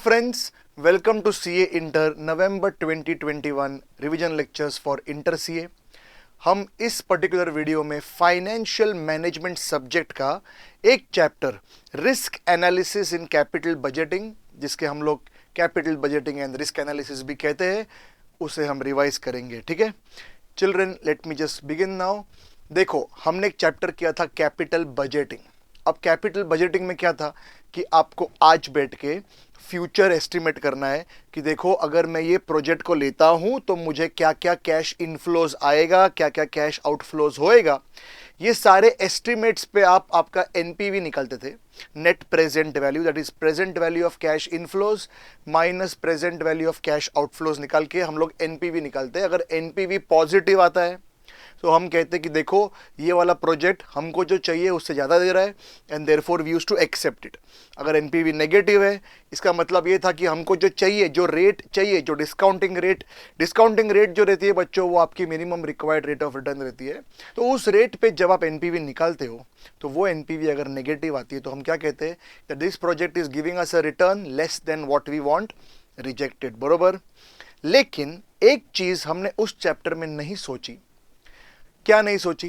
friends, welcome to CA Inter November 2021 revision lectures for inter CA। हम इस particular video में financial management subject का एक chapter risk analysis in capital budgeting, जिसके हम लोग capital budgeting and risk analysis भी कहते हैं, उसे हम रिवाइज करेंगे। ठीक है children, let me just begin now. देखो, हमने एक चैप्टर किया था कैपिटल बजटिंग। अब कैपिटल बजटिंग में क्या था कि आपको आज बैठ के फ्यूचर एस्टिमेट करना है कि देखो, अगर मैं ये प्रोजेक्ट को लेता हूं तो मुझे क्या क्या कैश इनफ्लोज आएगा, क्या क्या कैश आउटफ्लोज होएगा। ये सारे एस्टिमेट्स पे आपका एनपीवी निकालते थे, net present value, that is present value of cash inflows minus present value of cash outflows निकाल के हम लोग एनपीवी निकालते हैं। अगर एनपीवी पॉजिटिव आता है तो हम कहते हैं कि देखो, ये वाला प्रोजेक्ट हमको जो चाहिए उससे ज़्यादा दे रहा है and therefore we used to accept it. अगर एनपीवी नेगेटिव है, इसका मतलब ये था कि हमको जो चाहिए, जो रेट चाहिए, जो डिस्काउंटिंग रेट जो रहती है बच्चों, वो आपकी minimum required rate of return रहती है। तो उस रेट पे जब आप एनपीवी निकालते हो तो वो एनपीवी अगर नेगेटिव आती है तो हम क्या कहते हैं, that this project is giving us a return less than what we want, rejected. बरोबर। लेकिन एक चीज़ हमने उस चैप्टर में नहीं सोची। क्या नहीं सोची?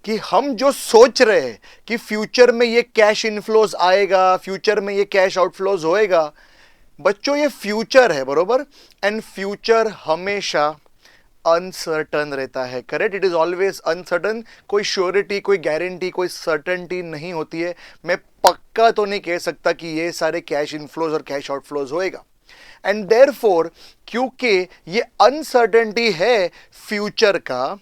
कि हम जो सोच रहे हैं कि फ्यूचर में ये कैश इनफ्लोज आएगा, फ्यूचर में ये कैश आउटफ्लोज होएगा, बच्चों ये फ्यूचर है, बरोबर। एंड फ्यूचर हमेशा अनसर्टन रहता है, correct. It is always uncertain. कोई श्योरिटी, कोई गारंटी, कोई सर्टनटी नहीं होती है। मैं पक्का तो नहीं कह सकता कि ये सारे कैश इनफ्लोज और कैश आउटफ्लोज होएगा। एंड देयरफॉर, क्योंकि ये अनसर्टेनिटी है फ्यूचर का,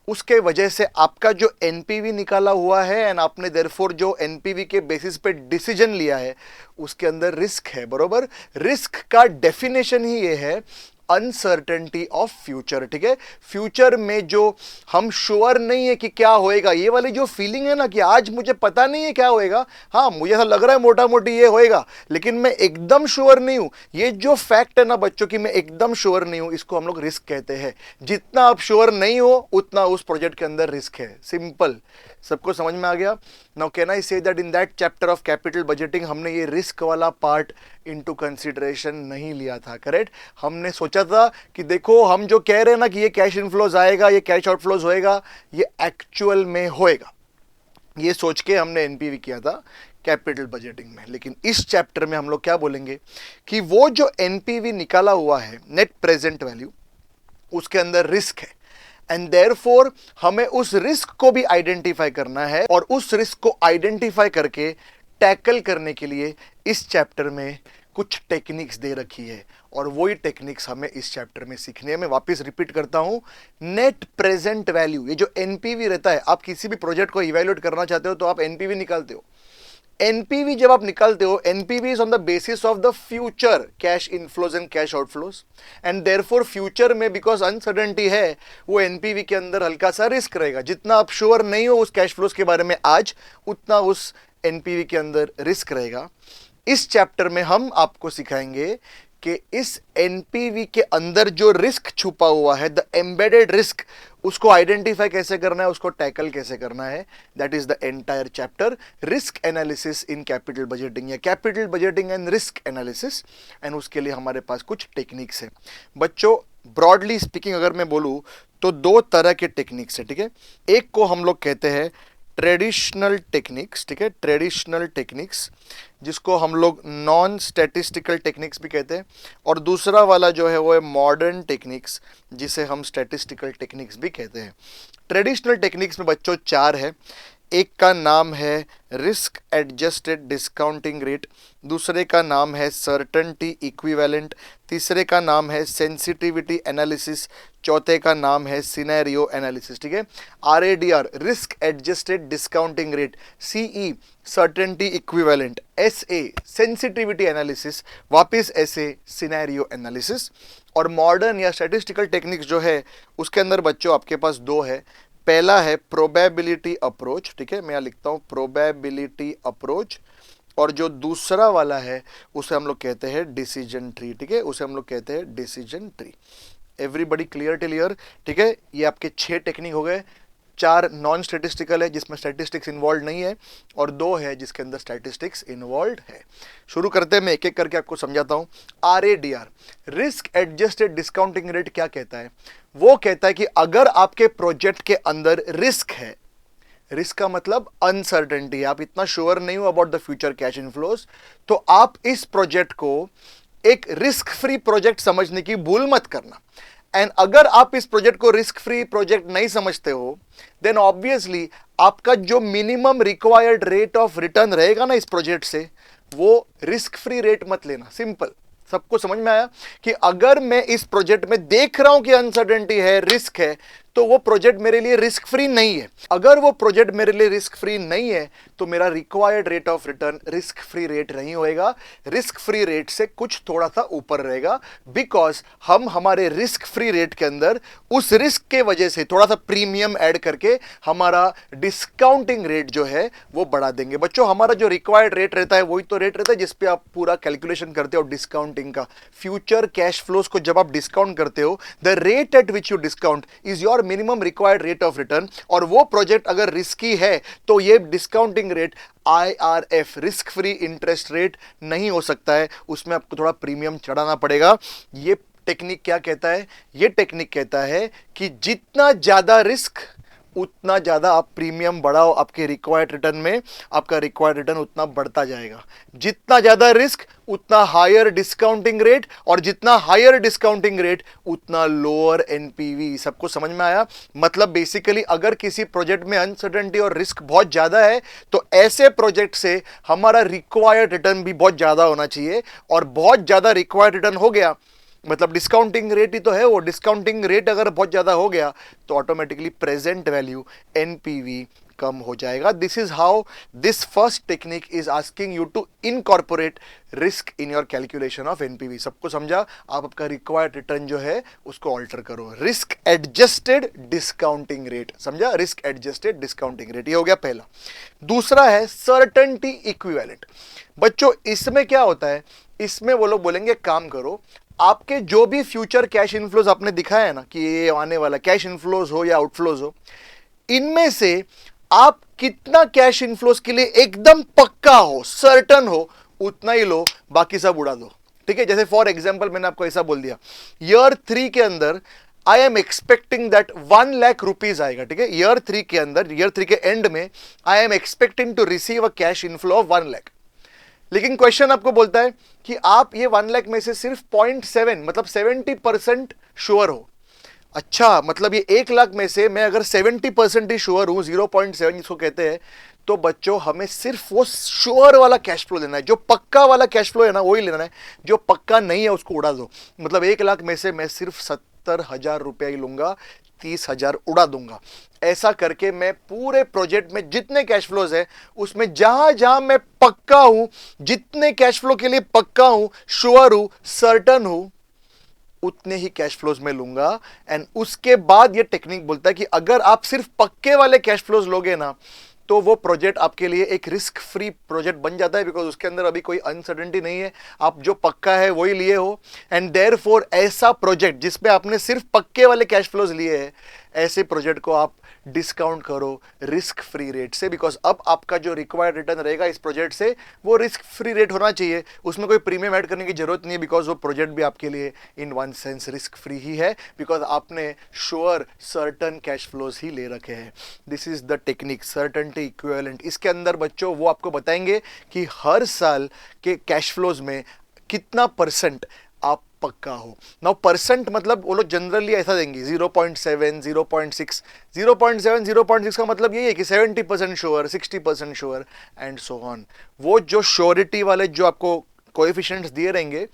उसके वजह से आपका जो एनपीवी निकाला हुआ है एंड आपने देयरफॉर जो एनपीवी के बेसिस पे डिसीजन लिया है, उसके अंदर रिस्क है, बरोबर। रिस्क का डेफिनेशन ही ये है, अनसर्टेनिटी ऑफ फ्यूचर। ठीक है, फ्यूचर में जो हम श्योर नहीं है कि क्या होएगा, ये वाली जो फीलिंग है ना कि आज मुझे पता नहीं है क्या होएगा, हाँ मुझे ऐसा लग रहा है मोटा मोटी ये होएगा, लेकिन मैं एकदम श्योर नहीं हूं, ये जो फैक्ट है ना बच्चों की मैं एकदम श्योर नहीं हूं, इसको हम लोग रिस्क कहते हैं। जितना आप श्योर नहीं हो उतना उस प्रोजेक्ट के अंदर रिस्क है। सिंपल, सबको समझ में आ गया? Now can I say that in that chapter of capital budgeting हमने ये रिस्क वाला पार्ट इनटू कंसीडरेशन नहीं लिया था, करेक्ट। हमने सोचा था कि देखो, हम जो कह रहे हैं ना कि ये कैश इनफ्लोज आएगा, ये कैश आउटफ्लोज होएगा, ये एक्चुअल में होएगा, ये सोच के हमने एनपीवी किया था कैपिटल बजटिंग में। लेकिन इस चैप्टर में हम लोग क्या बोलेंगे कि वो जो एनपीवी निकाला हुआ है, नेट प्रेजेंट वैल्यू, उसके अंदर रिस्क है एंड देयरफॉर हमें उस रिस्क को भी आइडेंटिफाई करना है, और उस रिस्क को आइडेंटिफाई करके टैकल करने के लिए इस चैप्टर में कुछ टेक्निक्स दे रखी है, और वही टेक्निक्स हमें इस चैप्टर में सीखनी है। मैं वापस रिपीट करता हूं, नेट प्रेजेंट वैल्यू, ये जो एनपीवी रहता है, आप किसी भी प्रोजेक्ट को इवैल्यूएट करना चाहते हो तो आप एनपीवी निकालते हो। एनपीवी जब आप निकालते हो, NPV is on the basis of the future cash inflows and cash outflows, and therefore future में बिकॉज अनसर्टेनिटी है, वो एनपीवी के अंदर हल्का सा रिस्क रहेगा। जितना आप श्योर नहीं हो उस कैश फ्लोज के बारे में आज, उतना उस एनपीवी के अंदर रिस्क रहेगा। इस चैप्टर में हम आपको सिखाएंगे कि इस एनपीवी के अंदर जो रिस्क छुपा हुआ है, द एम्बेडेड रिस्क, उसको आइडेंटिफाई कैसे करना है, उसको टैकल कैसे करना है। That is the entire chapter, risk analysis in capital budgeting, या capital budgeting and risk analysis. And उसके लिए हमारे पास कुछ टेक्निक्स है बच्चों। ब्रॉडली स्पीकिंग अगर मैं बोलूं तो दो तरह के टेक्निक्स है, ठीक है। एक को हम लोग कहते हैं ट्रेडिशनल टेक्निक्स, ठीक है, ट्रेडिशनल टेक्निक्स, जिसको हम लोग नॉन स्टैटिस्टिकल टेक्निक्स भी कहते हैं, और दूसरा वाला जो है वो है मॉडर्न टेक्निक्स, जिसे हम स्टैटिस्टिकल टेक्निक्स भी कहते हैं। ट्रेडिशनल टेक्निक्स में बच्चों चार है। एक का नाम है रिस्क एडजस्टेड डिस्काउंटिंग रेट, दूसरे का नाम है सर्टेनिटी इक्विवेलेंट, तीसरे का नाम है सेंसिटिविटी एनालिसिस, चौथे का नाम है सिनेरियो एनालिसिस। ठीक है, RADR risk adjusted discounting rate, CE certainty equivalent, SA sensitivity analysis, वापस SA सिनेरियो एनालिसिस। और मॉडर्न या स्टैटिस्टिकल टेक्निक्स जो है उसके अंदर बच्चों आपके पास दो है। पहला है प्रोबेबिलिटी अप्रोच, ठीक है, मैं यहाँ लिखता हूँ प्रोबेबिलिटी अप्रोच, और जो दूसरा वाला है उसे हम लोग कहते हैं डिसीजन ट्री, ठीक है, उसे हम लोग कहते हैं decision tree. Everybody clear till here? ठीक है, ये आपके 6 टेक्निक हो गए। 4 नॉन स्टैटिस्टिकल है जिसमें स्टैटिस्टिक्स इन्वॉल्व नहीं है, और 2 है जिसके अंदर स्टैटिस्टिक्स इन्वॉल्व है। शुरू करते हैं, मैं एक एक करके आपको समझाता हूं। RADR, risk adjusted discounting rate, क्या कहता है? वो कहता है कि अगर आपके प्रोजेक्ट के अंदर रिस्क है, रिस्क का मतलब अनसर्टेनिटी, आप इतना श्योर नहीं हो about the future cash inflows, तो आप इस प्रोजेक्ट को एक रिस्क फ्री प्रोजेक्ट समझने की भूल मत करना। एंड अगर आप इस प्रोजेक्ट को रिस्क फ्री प्रोजेक्ट नहीं समझते हो, देन ऑब्वियसली आपका जो minimum required rate of return रहेगा ना इस प्रोजेक्ट से, वो रिस्क फ्री रेट मत लेना। सिंपल, सबको समझ में आया कि अगर मैं इस प्रोजेक्ट में देख रहा हूं कि अनसर्टेनिटी है, रिस्क है, तो वो प्रोजेक्ट मेरे लिए रिस्क फ्री नहीं है। अगर वो प्रोजेक्ट मेरे लिए रिस्क फ्री नहीं है तो मेरा required rate of return risk free rate नहीं होएगा, रिस्क फ्री रेट से कुछ थोड़ा सा ऊपर रहेगा, बिकॉज हम हमारे रिस्क फ्री रेट के अंदर उस रिस्क के वजह से थोड़ा सा प्रीमियम ऐड करके हमारा डिस्काउंटिंग रेट जो है वो बढ़ा देंगे। बच्चों, हमारा जो रिक्वायर्ड रेट रहता है वही तो रेट रहता है जिसपे आप पूरा कैलकुलेशन करते हो डिस्काउंटिंग का। फ्यूचर कैश फ्लोज को जब आप डिस्काउंट करते हो, the rate at which you discount is your minimum required rate of return, और वो प्रोजेक्ट अगर रिस्की है तो ये discounting rate IRF, risk free interest rate नहीं हो सकता है, उसमें आपको थोड़ा प्रीमियम चढ़ाना पड़ेगा। ये टेक्निक क्या कहता है? ये टेक्निक कहता है कि जितना ज्यादा रिस्क उतना ज्यादा आप प्रीमियम बढ़ाओ आपके रिक्वायर्ड रिटर्न में, आपका रिक्वायर्ड रिटर्न उतना बढ़ता जाएगा। जितना ज्यादा रिस्क उतना हायर डिस्काउंटिंग रेट, और जितना हायर डिस्काउंटिंग रेट उतना लोअर NPV। सबको समझ में आया? मतलब बेसिकली अगर किसी प्रोजेक्ट में अनसर्टेनिटी और रिस्क बहुत ज्यादा है तो ऐसे प्रोजेक्ट से हमारा रिक्वायर्ड रिटर्न भी बहुत ज्यादा होना चाहिए, और बहुत ज्यादा रिक्वायर्ड रिटर्न हो गया मतलब डिस्काउंटिंग रेट ही तो है वो, डिस्काउंटिंग रेट अगर बहुत ज्यादा हो गया तो ऑटोमेटिकली प्रेजेंट वैल्यू NPV कम हो जाएगा। This is how this first technique is asking you to incorporate risk in your calculation of NPV। सबको समझा? आप आपका रिक्वायर्ड रिटर्न जो है उसको ऑल्टर करो। रिस्क एडजस्टेड डिस्काउंटिंग रेट, समझा? रिस्क एडजस्टेड डिस्काउंटिंग रेट, ये हो गया पहला। दूसरा है सर्टेनिटी इक्विवेलेंट। बच्चों, इसमें क्या होता है? इसमें वो लोग बोलेंगे काम करो, आपके जो भी फ्यूचर कैश इनफ्लोज आपने दिखाया है ना कि ये आने वाला कैश इनफ्लोज हो या आउटफ्लोज हो, इनमें से आप कितना कैश इनफ्लोज के लिए एकदम पक्का हो, सर्टन हो, उतना ही लो, बाकी सब उड़ा दो। ठीक है? जैसे फॉर एग्जांपल मैंने आपको ऐसा बोल दिया, ईयर 3 के अंदर आई am expecting that 1 lakh rupees आएगा। ठीक है? ईयर 3 के अंदर, ईयर 3 के एंड में I am expecting to receive a cash inflow of 1 lakh. लेकिन क्वेश्चन आपको बोलता है कि आप ये 1 लाख में से सिर्फ 0.7 मतलब 70% श्योर हो। अच्छा, मतलब ये 1 लाख में से मैं अगर 70% ही श्योर हूं, 0.7 जिसको कहते हैं, तो बच्चों हमें सिर्फ वो श्योर वाला कैश फ्लो लेना है, जो पक्का वाला कैश फ्लो है ना वही लेना है, जो पक्का नहीं है उसको उड़ा दो। मतलब 1 लाख में से मैं सिर्फ 70,000 रुपया ही लूंगा, 30,000 उड़ा दूंगा। ऐसा करके मैं पूरे प्रोजेक्ट में जितने कैश फ्लोज है उसमें जहां जहां मैं पक्का हूं, जितने कैश फ्लो के लिए पक्का हूं, श्योर हूं, सर्टन हूं, उतने ही कैश फ्लोज में लूंगा। एंड उसके बाद ये टेक्निक बोलता है कि अगर आप सिर्फ पक्के वाले कैश फ्लोज लोगे ना तो वो प्रोजेक्ट आपके लिए एक रिस्क फ्री प्रोजेक्ट बन जाता है, बिकॉज उसके अंदर अभी कोई अनसर्टेनिटी नहीं है, आप जो पक्का है वही लिए हो। एंड देयरफॉर ऐसा प्रोजेक्ट जिसमें आपने सिर्फ पक्के वाले कैश फ्लोज लिए हैं, ऐसे प्रोजेक्ट को आप डिस्काउंट करो रिस्क फ्री रेट से, बिकॉज अब आपका जो रिक्वायर्ड रिटर्न रहेगा इस प्रोजेक्ट से वो रिस्क फ्री रेट होना चाहिए, उसमें कोई प्रीमियम ऐड करने की जरूरत नहीं है, बिकॉज वो प्रोजेक्ट भी आपके लिए in one sense risk free ही है, बिकॉज आपने श्योर सर्टन कैश फ्लोज ही ले रखे हैं। This is the technique certainty equivalent. इसके अंदर बच्चों वो आपको बताएंगे कि हर साल के कैश फ्लोज में कितना % आप पक्का हो। नाउ परसेंट मतलब वो लोग जनरली ऐसा देंगे 0.7, 0.6, 0.7, 0.6 का मतलब यही है कि 70% sure, 60% sure and so on. वो जो श्योरिटी वाले जो आपको कोएफिशिएंट्स दिए रहेंगे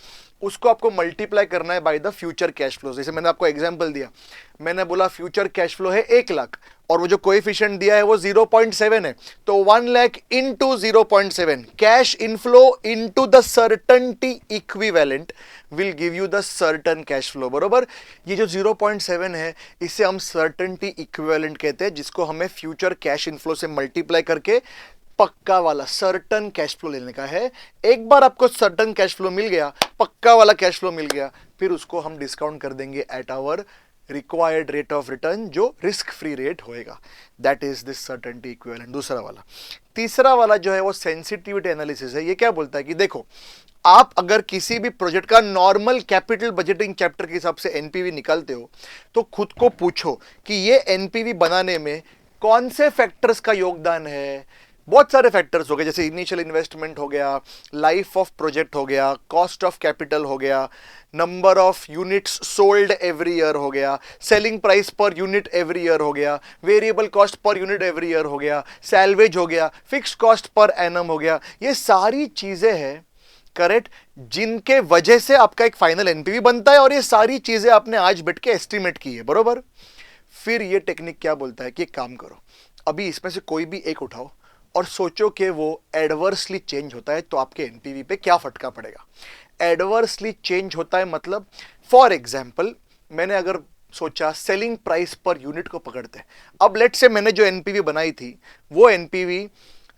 उसको आपको मल्टीप्लाई करना है by the future cash flow. जैसे मैंने आपको एग्जांपल दिया, मैंने बोला फ्यूचर कैश फ्लो है 1 लाख और वो जो कोएफिशिएंट दिया है वो 0.7 है, तो 1 lakh into 0.7 cash inflow into the certainty equivalent will give you the certain cash flow. बरोबर? ये जो 0.7 है इसे हम सर्टेनिटी इक्विवेलेंट कहते हैं, जिसको हमें फ्यूचर कैश इनफ्लो से मल्टीप्लाई करके पक्का वाला सर्टन कैश फ्लो लेने का है। एक बार आपको सर्टन कैश फ्लो मिल गया, पक्का वाला कैश फ्लो मिल गया, फिर उसको हम डिस्काउंट कर देंगे at our required rate of return जो रिस्क फ्री रेट होएगा, that is this certainty equivalent. दूसरा वाला, तीसरा वाला जो है वो सेंसिटिविटी एनालिसिस है। ये क्या बोलता है कि देखो, आप अगर किसी भी प्रोजेक्ट का नॉर्मल कैपिटल बजटिंग चैप्टर के हिसाब से एनपीवी निकालते हो तो खुद को पूछो कि ये एनपीवी बनाने में कौन से फैक्टर्स का योगदान है। बहुत सारे फैक्टर्स हो गए, जैसे इनिशियल इन्वेस्टमेंट हो गया, लाइफ ऑफ प्रोजेक्ट हो गया, कॉस्ट ऑफ कैपिटल हो गया, number of units sold every year हो गया, selling price per unit every year हो गया, variable cost per unit every year हो गया, सैलवेज हो गया, फिक्स कॉस्ट पर एनम हो गया। ये सारी चीजें हैं, करेक्ट, जिनके वजह से आपका एक फाइनल एनपीवी बनता है, और ये सारी चीजें आपने आज बैठ के एस्टिमेट की है, बरोबर। फिर ये टेक्निक क्या बोलता है कि एक काम करो, अभी इसमें से कोई भी एक उठाओ और सोचो कि वो एडवर्सली चेंज होता है तो आपके एनपीवी पे क्या फटका पड़ेगा। एडवर्सली चेंज होता है मतलब, फॉर एग्जाम्पल मैंने अगर सोचा सेलिंग प्राइस पर यूनिट को पकड़ते हैं, अब लेट से मैंने जो एनपीवी बनाई थी वो NPV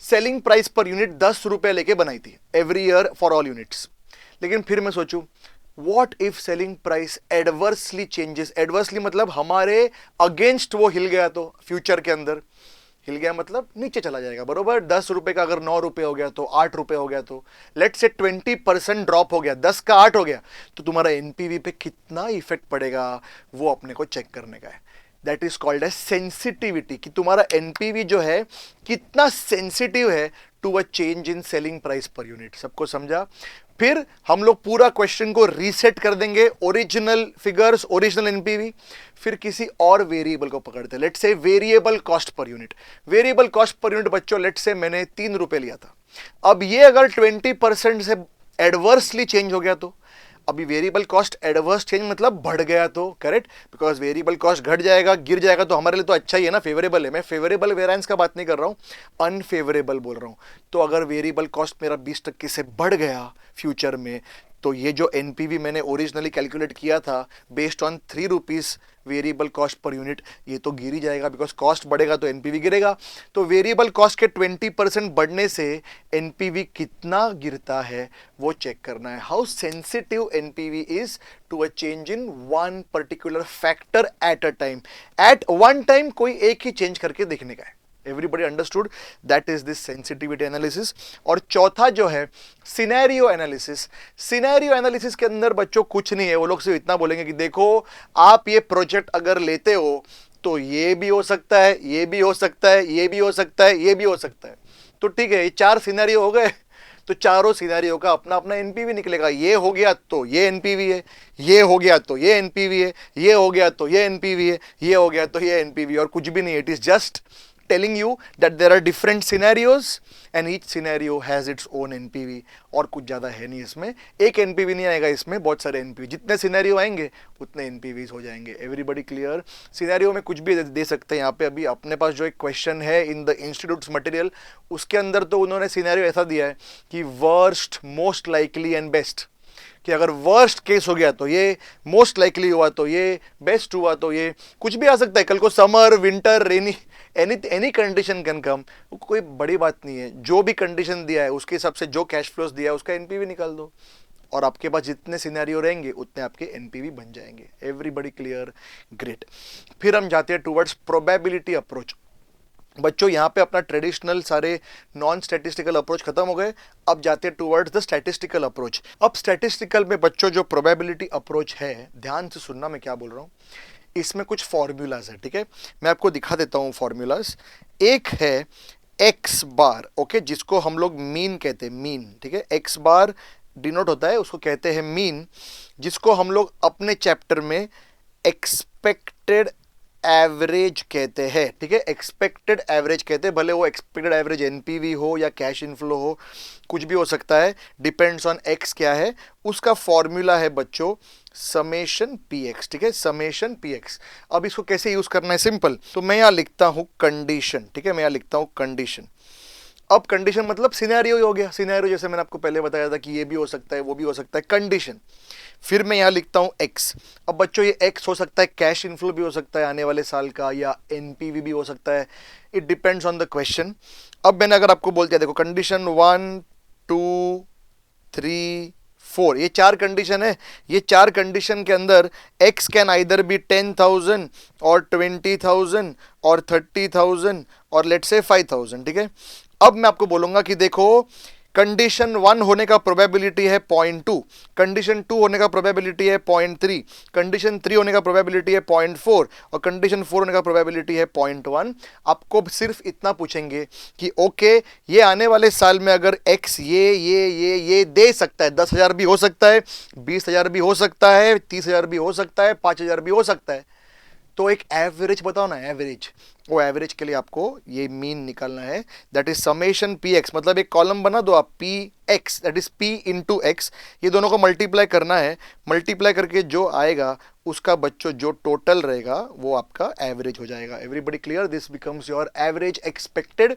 selling price per unit 10 रुपए लेके बनाई थी every year for all units. लेकिन फिर मैं सोचूं, what if selling price adversely changes, adversely मतलब हमारे अगेंस्ट वो हिल गया, तो फ्यूचर के अंदर हिल गया मतलब नीचे चला जाएगा, बरोबर। 10 रुपए का अगर 9 रुपए हो गया तो 8 रुपए हो गया, तो लेट से 20% ड्रॉप हो गया, 10 का 8 हो गया, तो तुम्हारा एनपीवी पे कितना इफेक्ट पड़ेगा वो अपने को चेक करने का है। That is called as sensitivity, कि तुम्हारा एनपीवी जो है कितना सेंसिटिव है to a change in selling price पर यूनिट। सबको समझा? फिर हम लोग पूरा क्वेश्चन को रीसेट कर देंगे, ओरिजिनल फिगर्स, ओरिजिनल एनपीवी, फिर किसी और वेरिएबल को पकड़ते हैं, लेट से variable cost per unit. Variable cost per unit बच्चों लेट से मैंने 3 रुपए लिया था, अब ये अगर 20% से एडवर्सली चेंज हो गया तो, अभी वेरिएबल कॉस्ट एडवर्स चेंज मतलब बढ़ गया तो, करेक्ट, बिकॉज वेरिएबल कॉस्ट घट जाएगा, गिर जाएगा तो हमारे लिए तो अच्छा ही है ना, फेवरेबल है। मैं फेवरेबल वेरिएंस का बात नहीं कर रहा हूं, अनफेवरेबल बोल रहा हूं। तो अगर वेरिएबल कॉस्ट मेरा 20% से बढ़ गया फ्यूचर में, तो ये जो एनपीवी मैंने ओरिजिनली कैलकुलेट किया था based on 3 rupees variable cost per unit, ये तो गिर ही जाएगा, बिकॉज कॉस्ट बढ़ेगा तो एनपीवी गिरेगा। तो वेरिएबल कॉस्ट के 20% बढ़ने से एनपीवी कितना गिरता है वो चेक करना है। How sensitive NPV is to a change in one particular factor at a time, at one time कोई एक ही चेंज करके देखने का है। Everybody understood? That is this sensitivity analysis. और चौथा जो है सिनेरियो एनालिसिस। सिनेरियो एनालिसिस के अंदर बच्चों कुछ नहीं है, वो लोग सिर्फ इतना बोलेंगे कि देखो आप ये प्रोजेक्ट अगर लेते हो तो ये भी हो सकता है, ये भी हो सकता है, ये भी हो सकता है, ये भी हो सकता है। तो ठीक है, ये 4 सिनेरियो हो गए, तो चारों सिनेरियो का अपना अपना एनपीवी निकलेगा। ये हो गया तो ये एनपीवी है, ये हो गया तो ये एनपीवी है, ये हो गया तो ये एनपीवी है, ये हो गया तो ये एनपीवी, और कुछ भी नहीं। It is just telling you that there are different scenarios and each scenario has its own NPV। और कुछ ज़्यादा है नहीं इसमें, एक NPV नहीं आएगा इसमें, बहुत सारे NPV, जितने सिनेरियो आएंगे उतने NPVs हो जाएंगे। Everybody clear? सिनेरियो में कुछ भी दे सकते हैं। यहाँ पे अभी अपने पास जो एक क्वेश्चन है इन द इंस्टीट्यूट्स मटेरियल, उसके अंदर तो उन्होंने सिनेरियो ऐसा दिया है कि worst, most likely and best, कि अगर वर्स्ट केस हो गया तो ये, मोस्ट लाइकली हुआ तो ये, बेस्ट हुआ तो ये, कुछ भी आ सकता है। कल को summer, winter, rainy, any condition can come, कोई बड़ी बात नहीं है। जो भी कंडीशन दिया है उसके हिसाब से जो कैश फ्लोस दिया है उसका एनपीवी निकाल दो, और आपके पास जितने सिनेरियो रहेंगे उतने आपके एनपीवी बन जाएंगे। Everybody clear? ग्रेट। फिर हम जाते हैं टुवर्ड्स प्रोबेबिलिटी अप्रोच। बच्चों यहाँ पे अपना ट्रेडिशनल सारे नॉन स्टैटिस्टिकल अप्रोच खत्म हो गए, अब जाते हैं टुवर्ड्स द स्टैटिस्टिकल अप्रोच। अब स्टैटिस्टिकल में बच्चों जो प्रोबेबिलिटी अप्रोच है, ध्यान से सुनना मैं क्या बोल रहा हूँ, इसमें कुछ फॉर्मूलाज है, ठीक है, मैं आपको दिखा देता हूँ फॉर्मूलाज। एक है एक्स बार, ओके, जिसको हम लोग मीन कहते हैं, मीन, ठीक है, एक्स बार डिनोट होता है, उसको कहते हैं मीन, जिसको हम लोग अपने चैप्टर में एक्सपेक्टेड एवरेज कहते हैं, ठीक है, एक्सपेक्टेड एवरेज कहते हैं। भले वो एक्सपेक्टेड एवरेज एनपीवी हो या कैश इनफ्लो हो, कुछ भी हो सकता है, डिपेंड्स ऑन एक्स क्या है। उसका फॉर्मूला है बच्चों समेशन पी एक्स, ठीक है, समेशन पी एक्स। अब इसको कैसे यूज करना है, सिंपल, तो मैं यहाँ लिखता हूँ कंडीशन, ठीक है, मैं यहाँ लिखता हूँ कंडीशन। अब कंडीशन मतलब सिनेरियो ही हो गया, सिनेरियो जैसे मैंने आपको पहले बताया था कि ये भी हो सकता है, वो भी हो सकता है, कंडीशन। फिर मैं यहाँ लिखता हूँ एक्स। अब बच्चों ये एक्स हो सकता है कैश इनफ्लो भी हो सकता है आने वाले साल का, या एनपीवी भी हो सकता है, it depends on the question. अब मैंने अगर आपको बोल दिया देखो कंडीशन 1 2 3 4, ये 4 कंडीशन है। ये 4 कंडीशन के अंदर x कैन आइदर बी 10,000 और 20,000 और 30,000 और लेट्स से 5,000, ठीक है। अब मैं आपको बोलूंगा कि देखो, कंडीशन 1 होने का प्रोबेबिलिटी है 0.2, कंडीशन 2 होने का प्रोबेबिलिटी है 0.3, कंडीशन 3 होने का प्रोबेबिलिटी है 0.4 और कंडीशन 4 होने का प्रोबेबिलिटी है 0.1। आपको सिर्फ इतना पूछेंगे कि ओके, ये आने वाले साल में अगर x ये दे सकता है, 10,000 भी हो सकता है, 20,000 भी हो सकता है, 30,000 भी हो सकता है, 5,000 भी हो सकता है, तो एक एवरेज बताओ ना, एवरेज। वो एवरेज के लिए आपको ये मीन निकालना है, that is summation P x. मतलब एक कॉलम बना दो आप, P x that is P into x, ये दोनों को मल्टीप्लाई करना है। मल्टीप्लाई करके जो आएगा उसका बच्चों जो टोटल रहेगा वो आपका एवरेज हो जाएगा। Everybody clear? This becomes your average expected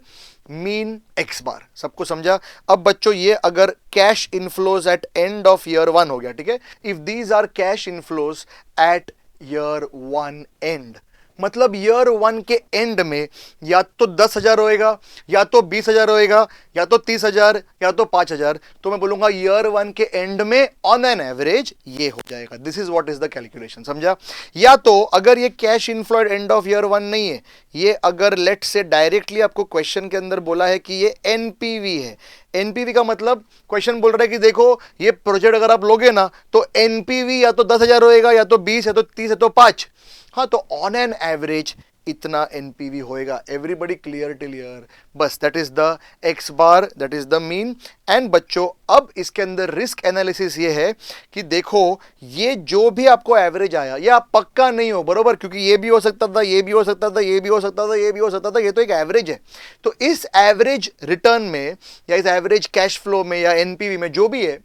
mean X bar. सबको समझा? अब बच्चों ये अगर cash inflows at end of year 1 हो गया, ठीक है। If these are cash inflows at year 1 end, मतलब ईयर 1 के एंड में या तो 10,000 होएगा, या तो 20,000 होएगा, या तो 30,000, या तो 5,000, तो मैं बोलूंगा ईयर 1 के एंड में ऑन एन एवरेज ये हो जाएगा। This is what is the calculation, समझा? या तो अगर ये cash inflow and of year 1 नहीं है, ये अगर लेट से डायरेक्टली आपको क्वेश्चन के अंदर बोला है कि ये एनपीवी है। एनपीवी का मतलब क्वेश्चन बोल रहा है कि देखो ये प्रोजेक्ट अगर आप लोगे ना तो एनपीवी या तो 10,000 होएगा, या तो 20, या तो 30, या तो 5। हाँ, तो ऑन एन एवरेज इतना एनपीवी होएगा। Everybody clear till here? बस that is the X bar, that is the mean. And बच्चों अब इसके अंदर रिस्क एनालिसिस ये है कि देखो ये जो भी आपको एवरेज आया, ये आप पक्का नहीं हो, बरोबर, क्योंकि ये भी हो सकता था, ये भी हो सकता था, ये भी हो सकता था, ये भी हो सकता था, ये तो एक एवरेज है। तो इस एवरेज रिटर्न में या इस एवरेज कैश फ्लो में या एनपीवी में जो भी है,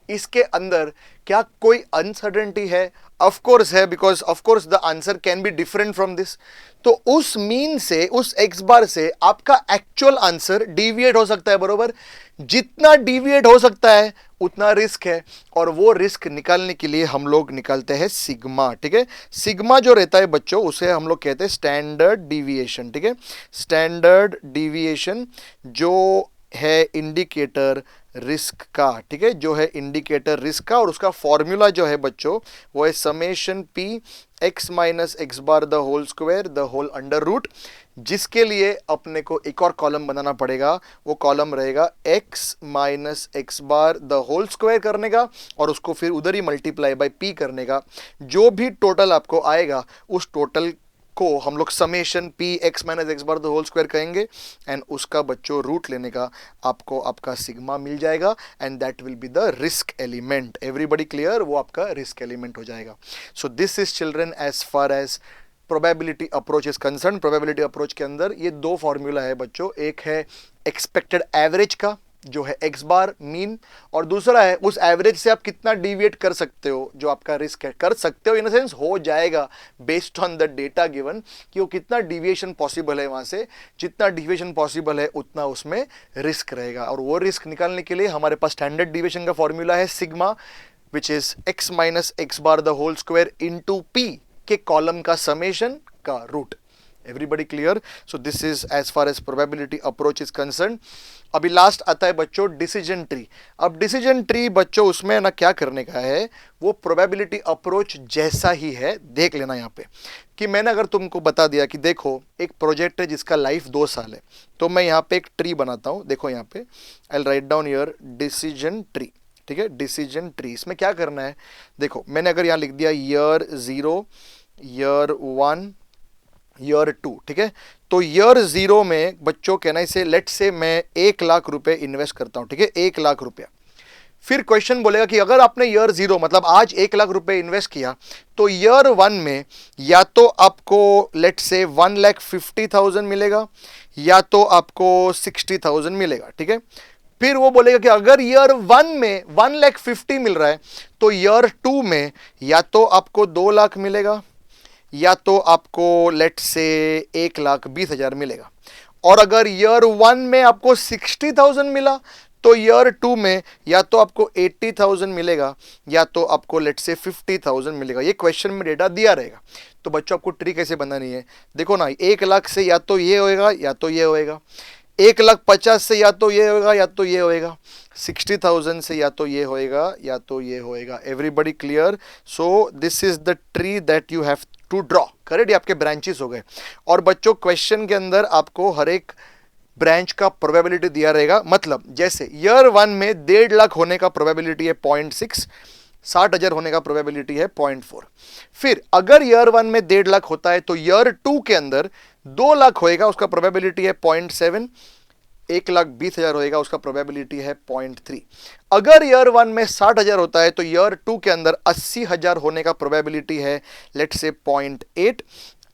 इसके अंदर क्या कोई अनसर्टेनिटी है? ऑफ कोर्स है, because of course the answer can be different from this. तो उस मीन से, उस एक्स बार से आपका एक्चुअल आंसर डिविएट हो सकता है, बरोबर। जितना डिविएट हो सकता है उतना रिस्क है, और वो रिस्क निकालने के लिए हम लोग निकालते हैं सिग्मा, ठीक है। सिग्मा जो रहता है बच्चों उसे हम लोग कहते हैं स्टैंडर्ड डिविएशन, ठीक है। स्टैंडर्ड डिविएशन जो है इंडिकेटर रिस्क का, ठीक है, जो है इंडिकेटर रिस्क का, और उसका फॉर्मूला जो है बच्चों वो है summation P X minus x bar the whole square the whole under root, जिसके लिए अपने को एक और कॉलम बनाना पड़ेगा। वो कॉलम रहेगा X minus x bar the whole square करने का, और उसको फिर उधर ही मल्टीप्लाई बाय पी करने का। जो भी टोटल आपको आएगा उस टोटल को हम लोग summation P X minus x bar the whole square कहेंगे, एंड उसका बच्चों रूट लेने का आपको आपका सिग्मा मिल जाएगा, and that will be the risk element. Everybody clear? वो आपका रिस्क एलिमेंट हो जाएगा। So this is children as far as probability approach is concern. Probability approach के अंदर ये दो फॉर्मूला है बच्चों, एक है एक्सपेक्टेड एवरेज का जो है एक्स बार मीन, और दूसरा है उस एवरेज से आप कितना डिविएट कर सकते हो, जो आपका रिस्क है। कर सकते हो इन द सेंस हो जाएगा based on the data given, कि वो कितना डिविएशन पॉसिबल है, वहां से जितना डिविएशन पॉसिबल है उतना उसमें रिस्क रहेगा। और वो रिस्क निकालने के लिए हमारे पास स्टैंडर्ड डिविएशन का फॉर्मूला है sigma, which is X minus x bar the whole square into P के कॉलम का समेशन का root. Everybody clear? So this is as far as probability approach is concern. अभी लास्ट आता है बच्चों decision tree. अब decision tree बच्चों उसमें ना क्या करने का है, वो प्रोबेबिलिटी अप्रोच जैसा ही है। देख लेना यहाँ पे कि मैंने अगर तुमको बता दिया कि देखो एक प्रोजेक्ट है जिसका लाइफ 2 साल है, तो मैं यहाँ पे एक ट्री बनाता हूँ। देखो यहाँ पे I will write down your decision tree, ठीक है। डिसीजन ट्री, इसमें क्या करना है, देखो मैंने अगर यहाँ लिख दिया ईयर 0, ईयर 1, ईयर 2, ठीक है। तो ईयर 0 में बच्चों कहना इसे लेट से मैं 1 लाख रुपए इन्वेस्ट करता हूं, ठीक है, 1 लाख रुपया। फिर क्वेश्चन बोलेगा कि अगर आपने ईयर 0 मतलब आज 1 लाख रुपए इन्वेस्ट किया, तो ईयर 1 में या तो आपको लेट से 1,50,000 मिलेगा, या तो आपको 60,000 मिलेगा, ठीक है। फिर वो बोलेगा कि अगर ईयर 1 में 1,50,000 मिल रहा है, तो ईयर 2 में या तो आपको 2 लाख मिलेगा, या तो आपको लेट से 1,20,000 मिलेगा। और अगर ईयर 1 में आपको 60,000 मिला, तो ईयर 2 में या तो आपको 80,000 मिलेगा, या तो आपको लेट से 50,000 मिलेगा। ये क्वेश्चन में डेटा दिया रहेगा। तो बच्चों आपको ट्री कैसे बनानी है, देखो ना, 1 लाख से या तो ये होएगा या तो ये होएगा, 1,50,000 से या तो ये होगा या तो ये होएगा, 60,000 से या तो ये होएगा या तो ये होएगा। Everybody clear? So this is the tree that you have to draw. Correct? ये आपके ब्रांचेस हो गए। और बच्चों क्वेश्चन के अंदर आपको हर एक ब्रांच का प्रोबेबिलिटी दिया रहेगा। मतलब जैसे ईयर 1 में 1.5 लाख होने का प्रोबेबिलिटी है 0.6, 60,000 होने का प्रोबेबिलिटी है 0.4। फिर अगर ईयर 1 में 1.5 लाख होता है तो ईयर 2 के अंदर 2 लाख होएगा, उसका प्रोबेबिलिटी है 0.7, 1,20,000 होएगा, उसका प्रोबेबिलिटी है 0.3। अगर ईयर 1 में 60,000 होता है तो ईयर 2 के अंदर 80,000 होने का प्रोबेबिलिटी है लेट्स से 0.8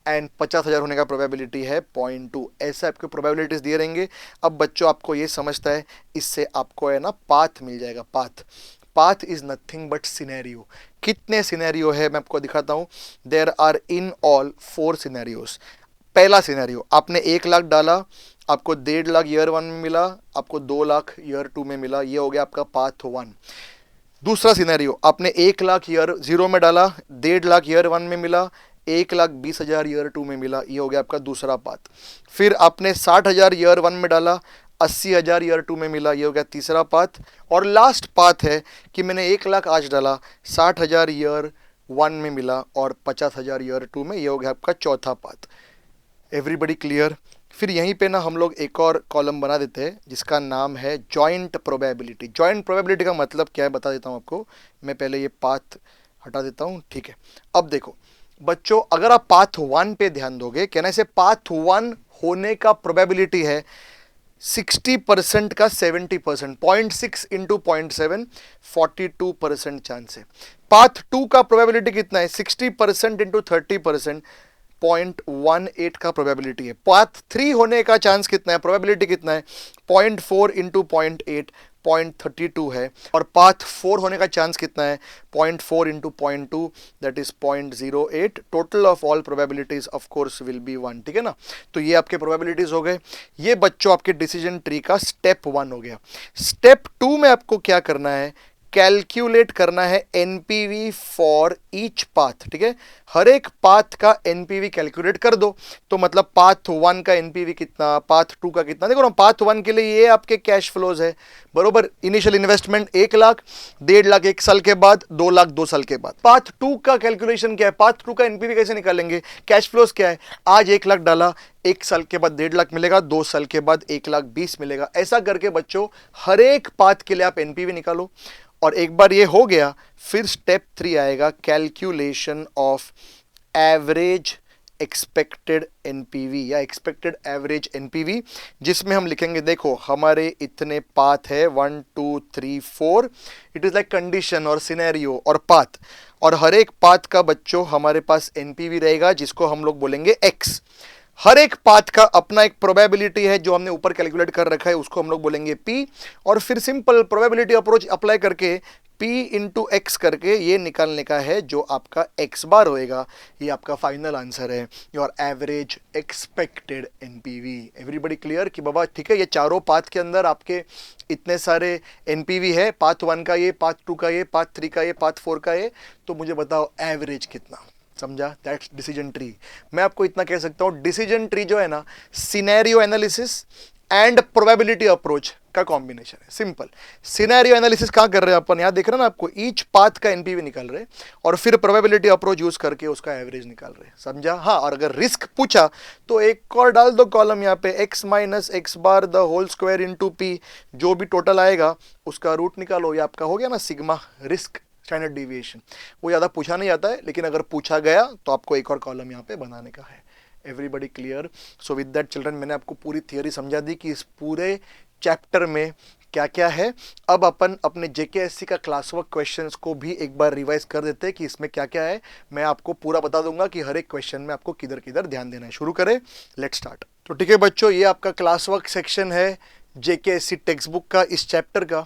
एंड 50,000 होने का प्रोबेबिलिटी है 0.2। ऐसे आपके प्रोबेबिलिटीज दिए रहेंगे। अब बच्चों आपको ये समझता है, इससे आपको है ना पाथ मिल जाएगा। Path is nothing but scenario. कितने सिनेरियो है मैं आपको दिखाता हूं। There are in all 4 scenarios. पहला सिनेरियो, आपने 1 लाख डाला, आपको 1.5 लाख ईयर 1 में मिला, आपको 2 लाख ईयर 2 में मिला, ये हो गया आपका पाथ 1। दूसरा सिनेरियो, आपने 1 लाख ईयर 0 में डाला, 1.5 लाख ईयर 1 में मिला, 1,20,000 ईयर 2 में मिला, ये हो गया आपका दूसरा पाथ। फिर आपने 60,000 ईयर 1 में डाला, 80,000 ईयर 2 में मिला, ये हो गया तीसरा पाथ। और लास्ट पाथ है कि मैंने 1 लाख आज डाला, 60,000 ईयर 1 में मिला और 50,000 ईयर 2 में, ये हो गया आपका चौथा पाथ। Everybody clear? फिर यहीं पे ना हम लोग एक और कॉलम बना देते हैं जिसका नाम है जॉइंट प्रोबेबिलिटी। जॉइंट प्रोबेबिलिटी का मतलब क्या है बता देता हूँ आपको। मैं पहले ये पाथ हटा देता हूँ, ठीक है। अब देखो बच्चों, अगर आप पाथ 1 पे ध्यान दोगे, कहने से पाथ 1 होने का प्रोबेबिलिटी है 60% का 70%, 0.6 इंटू 0.7, 42% चांस है। पाथ 2 का प्रोबेबिलिटी कितना है? 60% इंटू 30%, 0.18 का प्रोबेबिलिटी है। पाथ 3 होने का चांस कितना है, प्रोबेबिलिटी कितना है? 0.4 इंटू 0.8, 0.32 है। और पाथ 4 होने का चांस कितना है? 0.4 into 0.2, that is 0.08। Total of all probabilities of course will be 1। ठीक है ना? तो ये आपके प्रोबेबिलिटीज हो गए। ये बच्चों आपके डिसीजन ट्री का स्टेप 1 हो गया। स्टेप 2 में आपको क्या करना है? कैलकुलेट करना है एनपीवी फॉर ईच पाथ। ठीक है? हर एक पाथ का एनपीवी कैलकुलेट कर दो। तो मतलब पाथ 1 का एनपीवी कितना, पाथ 2 का कितना। देखो ना, पाथ 1 के लिए ये आपके कैश फ्लोज है, बरोबर। इनिशियल इन्वेस्टमेंट 1 लाख, 1.5 लाख 1 साल के बाद, 2 लाख 2 साल के बाद। पाथ 2 का कैलकुलेशन क्या है? पाथ 2 का एनपीवी कैसे निकालेंगे? कैश फ्लोज क्या है? आज 1 लाख डाला, 1 साल के बाद 1.5 लाख मिलेगा, 2 साल के बाद 1,20,000 मिलेगा। ऐसा करके बच्चों हर एक पाथ के लिए आप एनपीवी निकालो। और एक बार ये हो गया, फिर स्टेप 3 आएगा, calculation of average expected NPV या एक्सपेक्टेड एवरेज एनपीवी, जिसमें हम लिखेंगे देखो हमारे इतने पाथ है 1 2 3 4। इट इज लाइक कंडीशन और सिनेरियो और पाथ, और हर एक पाथ का बच्चों हमारे पास एनपीवी रहेगा जिसको हम लोग बोलेंगे एक्स। हर एक पाथ का अपना एक प्रोबेबिलिटी है जो हमने ऊपर कैलकुलेट कर रखा है, उसको हम लोग बोलेंगे पी। और फिर सिंपल प्रोबेबिलिटी अप्रोच अप्लाई करके पी इंटू एक्स करके ये निकालने का है जो आपका एक्स बार होएगा। ये आपका फाइनल आंसर है, your average expected NPV. Everybody clear कि बाबा ठीक है, ये चारों पाथ के अंदर आपके इतने सारे एनपीवी है, पाथ 1 का ये, पाथ 2 का ये, पाथ 3 का ये, पाथ 4 का ये, तो मुझे बताओ एवरेज कितना। समझा? That's decision tree. मैं आपको इतना कह सकता हूं, डिसीजन ट्री जो है ना, scenario analysis and probability approach का कॉम्बिनेशन है। सिंपल सिनेरियो एनालिसिस कहां कर रहे हैं अपन, यहां देख रहे हैं ना आपको, ईच पाथ का एनपीवी निकाल रहे हैं और फिर प्रोबेबिलिटी अप्रोच यूज करके उसका एवरेज निकाल रहे हैं। समझा? हाँ, और अगर रिस्क पूछा तो एक और डाल दो कॉलम यहाँ पे, x minus x bar the whole square into P, जो भी टोटल आएगा उसका रूट निकालो। ये आपका हो गया ना सिग्मा रिस्क स्टैंडर्ड डिविएशन। वो ज़्यादा पूछा नहीं जाता है, लेकिन अगर पूछा गया तो आपको एक और कॉलम यहाँ पे बनाने का है। Everybody clear? So with that children, मैंने आपको पूरी थियोरी समझा दी कि इस पूरे चैप्टर में क्या क्या है। अब अपन अपने जेकेएससी का क्लास वर्क क्वेश्चंस को भी एक बार रिवाइज कर देते हैं कि इसमें क्या क्या है। मैं आपको पूरा बता दूंगा कि हर एक क्वेश्चन में आपको किधर किधर ध्यान देना है। शुरू करें, लेट्स स्टार्ट। तो ठीक है बच्चों, ये आपका क्लास वर्क सेक्शन है जेकेएससी टेक्स्ट बुक का, इस चैप्टर का,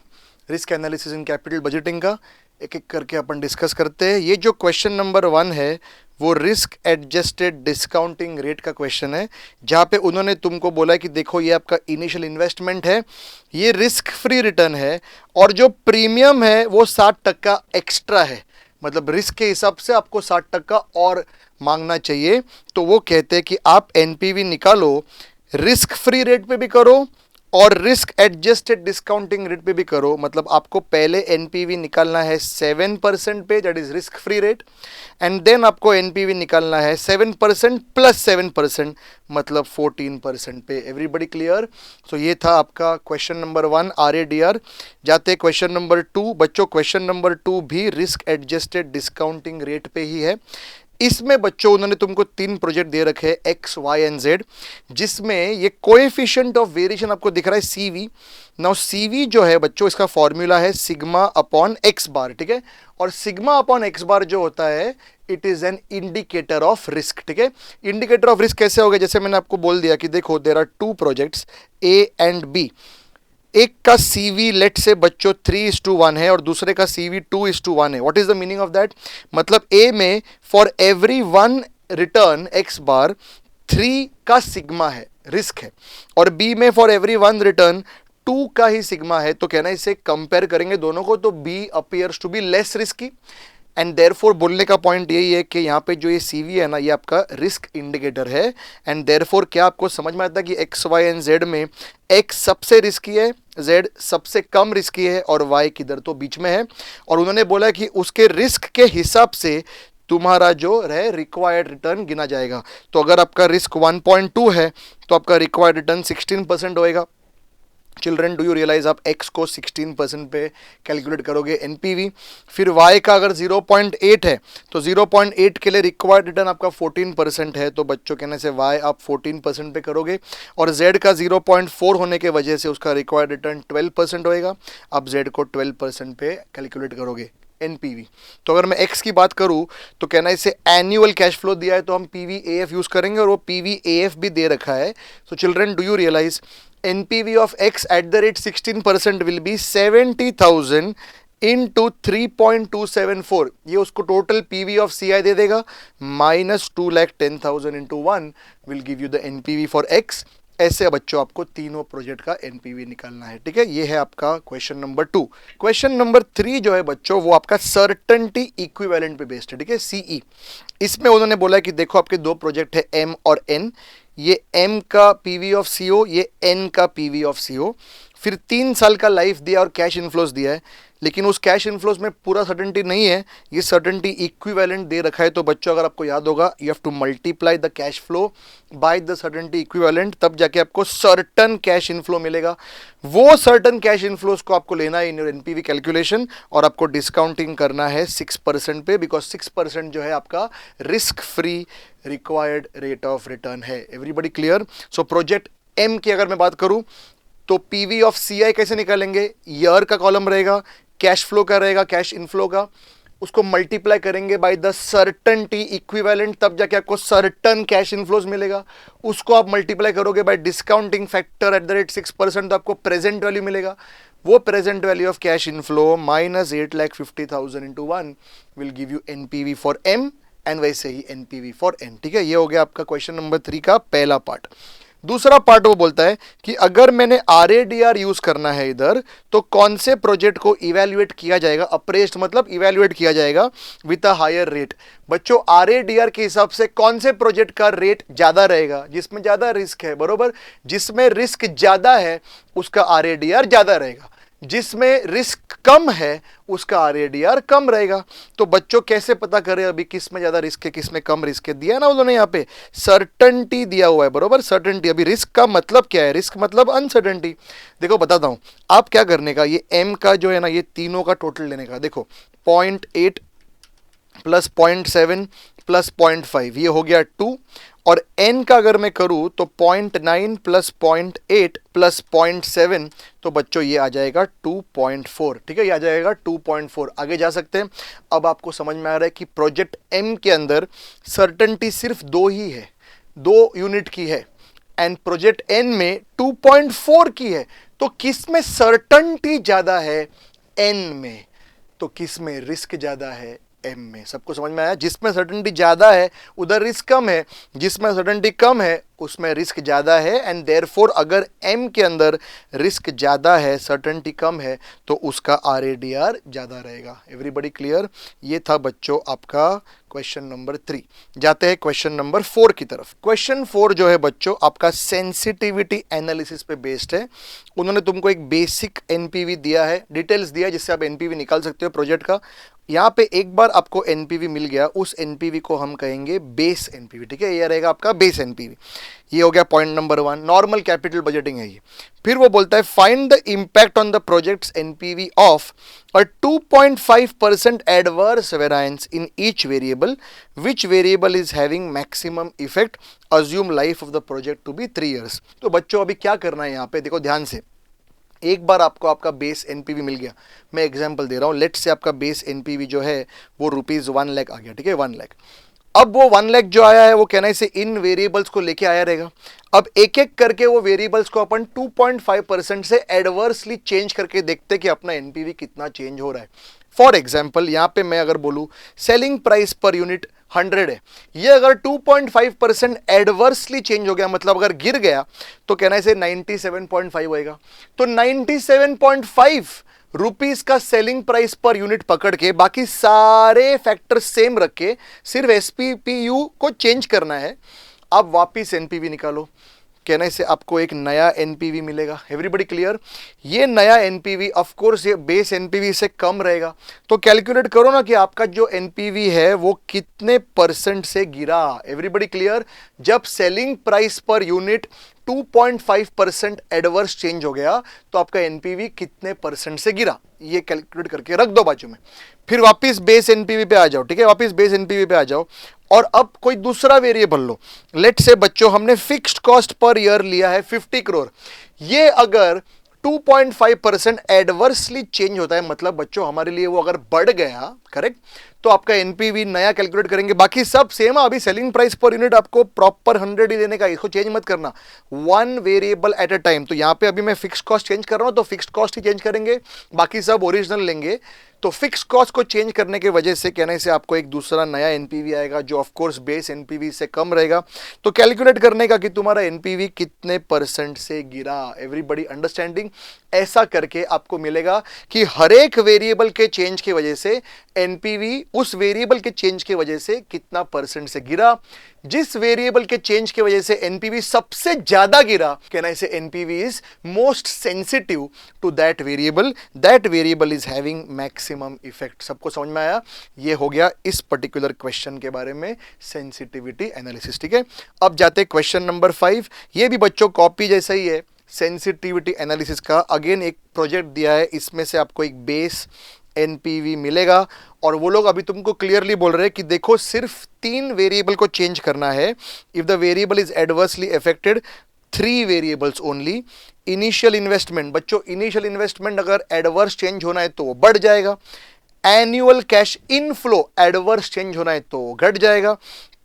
risk analysis in capital budgeting का। एक एक करके अपन डिस्कस करते हैं। ये जो क्वेश्चन नंबर 1 है वो रिस्क एडजस्टेड डिस्काउंटिंग रेट का क्वेश्चन है, जहाँ पे उन्होंने तुमको बोला कि देखो ये आपका इनिशियल इन्वेस्टमेंट है, ये रिस्क फ्री रिटर्न है, और जो प्रीमियम है वो 60% एक्स्ट्रा है। मतलब रिस्क के हिसाब से आपको 60% और मांगना चाहिए। तो वो कहते हैं कि आप एनपीवी निकालो, रिस्क फ्री रेट पे भी करो और रिस्क एडजस्टेड डिस्काउंटिंग रेट पे भी करो, मतलब आपको पहले एनपीवी निकालना है 7% पे, that is risk free rate, and then आपको एनपीवी निकालना है 7% प्लस 7%, मतलब 14% पे। Everybody clear? सो ये था आपका क्वेश्चन नंबर 1 RADR। जाते क्वेश्चन नंबर 2। बच्चों क्वेश्चन नंबर 2 भी रिस्क एडजस्टेड डिस्काउंटिंग रेट पे ही है। इसमें बच्चों उन्होंने तुमको 3 प्रोजेक्ट दे रखे हैं एक्स, वाई एंड जेड, जिसमें ये कोएफिशिएंट ऑफ वेरिएशन आपको दिख रहा है सीवी। नाउ सीवी जो है बच्चों, इसका फॉर्मूला है सिग्मा अपॉन एक्स बार, ठीक है। और सिग्मा अपॉन एक्स बार जो होता है, it is an indicator of risk, ठीक है। इंडिकेटर ऑफ रिस्क कैसे होगा? जैसे मैंने आपको बोल दिया कि देखो there are 2 projects A and B. एक का CV लेट से बच्चों 3:1 है और दूसरे का CV 2:1 है। What is the meaning of that? मतलब A में फॉर एवरी 1 रिटर्न एक्स बार 3 का सिग्मा है, रिस्क है, और B में फॉर एवरी 1 रिटर्न 2 का ही सिग्मा है। तो कहना इसे कंपेयर करेंगे दोनों को, तो B appears to be less risky, and therefore बोलने का पॉइंट यही है कि यहाँ पे जो ये CV है ना, ये आपका रिस्क इंडिकेटर है। एंड देयरफॉर क्या आपको समझ में आता है कि एक्स, वाई एंड जेड में एक्स सबसे रिस्की है, जेड सबसे कम रिस्की है, और वाई किधर तो बीच में है। और उन्होंने बोला कि उसके रिस्क के हिसाब से तुम्हारा जो है रिक्वायर्ड रिटर्न गिना जाएगा। तो अगर आपका रिस्क 1.2 है तो आपका रिक्वायर्ड रिटर्न 16% होएगा। चिल्ड्रन, डू यू रियलाइज आप x को 16% पे कैलकुलेट करोगे एनपीवी। फिर y का अगर 0.8 है तो 0.8 के लिए रिक्वायर्ड रिटर्न आपका 14% है, तो बच्चों कहने से y आप 14% पे करोगे। और z का 0.4 होने के वजह से उसका रिक्वायर्ड रिटर्न 12% होएगा। आप z को 12% पे कैलकुलेट करोगे एनपीवी। तो अगर मैं x की बात करूं तो कहना इसे एनुअल कैश फ्लो दिया है, तो हम PVAF यूज करेंगे, और वो PVAF भी दे रखा है। So children, do you realize NPV of x at the rate 16% will be 70,000 into 3.274। ये उसको टोटल PV of CI दे देगा, minus 2,10,000 into 1 will give you the NPV for x। ऐसे बच्चों आपको तीनों प्रोजेक्ट का एनपीवी निकालना है, ठीक है। ये है आपका क्वेश्चन नंबर 2। क्वेश्चन नंबर 3 जो है बच्चों, वो आपका सर्टेनिटी इक्विवेलेंट पे बेस्ड है, ठीक है, CE। इसमें उन्होंने बोला कि देखो आपके 2 प्रोजेक्ट है M और N, ये M का PV ऑफ CO, ये N का PV ऑफ CO। फिर 3 साल का लाइफ दिया और कैश इनफ्लोज दिया है, लेकिन उस कैश इनफ्लोज में पूरा सर्टेनिटी नहीं है, ये सर्टेनिटी इक्विवेलेंट दे रखा है। तो बच्चों अगर आपको याद होगा, you have to multiply the cash flow by the certainty equivalent, तब जाके आपको सर्टन कैश इनफ्लो मिलेगा। वो सर्टन कैश इनफ्लोज को आपको लेना है इन योर एनपीवी कैलकुलेशन, और आपको डिस्काउंटिंग करना है 6% पे, बिकॉज 6% जो है आपका risk free required rate of return है। Everybody clear? So project M की अगर मैं बात करूं तो PV ऑफ CI कैसे निकालेंगे? ईयर का कॉलम रहेगा, कैश फ्लो का रहेगा, कैश इनफ्लो का, उसको मल्टीप्लाई करेंगे बाय द सर्टेनिटी इक्विवेलेंट, तब जाके आपको सर्टन कैश इनफ्लोज मिलेगा। उसको आप मल्टीप्लाई करोगे bye discounting factor at the rate 6%, तो आपको प्रेजेंट वैल्यू मिलेगा। वो present value of cash inflow minus 8,50,000 into 1 will give you NPV for M, and वैसे ही NPV फॉर N, ठीक है। ये हो गया आपका क्वेश्चन नंबर 3 का पहला पार्ट। दूसरा पार्ट वो बोलता है कि अगर मैंने RADR यूज करना है इधर, तो कौन से प्रोजेक्ट को इवैल्यूएट किया जाएगा? अप्रेस्ड मतलब इवैल्यूएट किया जाएगा विद अ हायर रेट। बच्चों RADR के हिसाब से कौन से प्रोजेक्ट का रेट ज्यादा रहेगा? जिसमें ज्यादा रिस्क है, बरोबर। जिसमें रिस्क ज्यादा है उसका RADR ज्यादा रहेगा, जिसमें रिस्क कम है उसका RADR कम रहेगा। तो बच्चों कैसे पता करें अभी किस में ज्यादा रिस्क है, किस में कम रिस्क है? दिया ना उन्होंने यहाँ पे सर्टेनिटी दिया हुआ है, बरोबर, सर्टेनिटी। अभी रिस्क का मतलब क्या है? रिस्क मतलब अनसर्टेनिटी। देखो बताता हूं, आप क्या करने का, ये M का जो है ना, ये तीनों का टोटल लेने का। देखो 0.8 प्लस 0.7 प्लस 0.5, ये हो गया 2, और N का अगर मैं करूं तो 0.9 प्लस 0.8 प्लस 0.7, तो बच्चों ये आ जाएगा 2.4, ठीक है, ये आ जाएगा 2.4। आगे जा सकते हैं। अब आपको समझ में आ रहा है कि प्रोजेक्ट M के अंदर सर्टेनिटी सिर्फ 2 ही है, 2 यूनिट की है, एंड प्रोजेक्ट N में 2.4 की है। तो किस में सर्टेनिटी ज्यादा है? N में। तो किस में रिस्क ज्यादा है? M में। सबको समझ में आया? जिसमें सर्टेनिटी ज्यादा है उधर रिस्क कम है, जिसमें सर्टेनिटी कम है उसमें रिस्क ज़्यादा है एंड देयरफॉर अगर M के अंदर रिस्क ज़्यादा है, सर्टेनिटी कम है, तो उसका RADR ज़्यादा रहेगा। Everybody clear? ये था बच्चों आपका क्वेश्चन नंबर 3। जाते हैं क्वेश्चन नंबर 4 की तरफ। क्वेश्चन 4 जो है बच्चों आपका सेंसिटिविटी एनालिसिस पे बेस्ड है। उन्होंने तुमको एक बेसिक एनपीवी दिया है, डिटेल्स दिया है जिससे आप एनपीवी निकाल सकते हो प्रोजेक्ट का। यहाँ पे एक बार आपको एनपीवी मिल गया, उस एनपीवी को हम कहेंगे बेस एनपीवी। ठीक है, ये रहेगा आपका बेस एनपीवी। ये हो गया point number 1, normal capital budgeting है ये। फिर वो बोलता है find the impact on the project's NPV of a 2.5% adverse variance in each variable, which variable is having maximum effect, assume life of the project to be 3 years। तो बच्चों अभी क्या करना है यहाँ पे, देखो ध्यान से। एक बार आपको आपका बेस एनपीवी मिल गया, मैं एग्जांपल दे रहा हूँ, लेट से आपका बेस एनपीवी जो है वो ₹1 लाख आ गया। ठीक है, 1 लाख। अब वो 1 लाख जो आया है वो कहना से इन वेरिएबल्स को लेके आया रहेगा। अब एक एक करके वो वेरिएबल्स को अपन 2.5% से एडवर्सली चेंज करके देखते कि अपना एनपीवी कितना चेंज हो रहा है। फॉर एग्जाम्पल यहाँ पे मैं अगर बोलूँ सेलिंग प्राइस पर यूनिट 100 है, ये अगर 2.5% एडवर्सली चेंज हो गया, मतलब अगर गिर गया तो कहना से 97.5 होएगा। तो 97.5 रुपीस का सेलिंग प्राइस पर यूनिट पकड़ के बाकी सारे फैक्टर सेम रख के सिर्फ एसपीपीयू को चेंज करना है। अब वापिस एनपीवी निकालो, कहने से आपको एक नया एनपीवी मिलेगा। Everybody clear? ये नया एनपीवी ऑफ कोर्स ये बेस एनपीवी से कम रहेगा, तो कैलकुलेट करो ना कि आपका जो एनपीवी है वो कितने % से गिरा। Everybody clear? जब सेलिंग प्राइस पर यूनिट 2.5% एडवर्स चेंज हो गया तो आपका एनपीवी कितने % से गिरा, ये कैलकुलेट करके रख दो बाजू में। फिर वापस बेस एनपीवी पे आ जाओ। ठीक है, वापस बेस एनपीवी पे आ जाओ और अब कोई दूसरा वेरिएबल लो। लेट से बच्चों हमने फिक्स्ड कॉस्ट पर ईयर लिया है 50 करोड़। ये अगर 2.5% एडवर्सली चेंज होता है, मतलब बच्चों हमारे लिए वो अगर बढ़ गया, करेक्ट, तो आपका एनपीवी नया कैलकुलेट करेंगे। बाकी सब सेम है, अभी सेलिंग प्राइस पर यूनिट आपको प्रॉपर 100 ही देने का, इसको चेंज मत करना, 1 वेरिएबल एट अ टाइम। तो यहाँ पे अभी मैं फिक्स्ड कॉस्ट चेंज कर रहा हूँ तो फिक्स्ड कॉस्ट ही चेंज करेंगे, बाकी सब ओरिजिनल लेंगे। तो फिक्स कॉस्ट को चेंज करने के वजह से कहने से आपको एक दूसरा नया एनपीवी आएगा जो ऑफ कोर्स बेस एनपीवी से कम रहेगा। तो कैलकुलेट करने का कि तुम्हारा एनपीवी कितने % से गिरा। Everybody understanding? ऐसा करके आपको मिलेगा कि हर एक वेरिएबल के चेंज की वजह से एनपीवी उस वेरिएबल के चेंज की वजह से कितना % से गिरा। जिस वेरिएबल के चेंज की वजह से एनपीवी सबसे ज्यादा गिरा, कहना इसे NPV is most sensitive to that variable is having maximum effect. सबको समझ में आया? ये हो गया इस पर्टिकुलर क्वेश्चन के बारे में सेंसिटिविटी एनालिसिस। ठीक है, अब जाते हैं क्वेश्चन नंबर 5। ये भी बच्चों कॉपी जैसा ही है सेंसिटिविटी एनालिसिस का। अगेन एक प्रोजेक्ट दिया है, इसमें से आपको एक बेस एनपीवी मिलेगा और वो लोग अभी तुमको क्लियरली बोल रहे हैं कि देखो सिर्फ 3 वेरिएबल को चेंज करना है। If the variable is adversely affected 3 variables only. Initial investment, बच्चों इनिशियल इन्वेस्टमेंट अगर एडवर्स चेंज होना है तो वो बढ़ जाएगा। Annual cash inflow adverse change होना है तो घट जाएगा।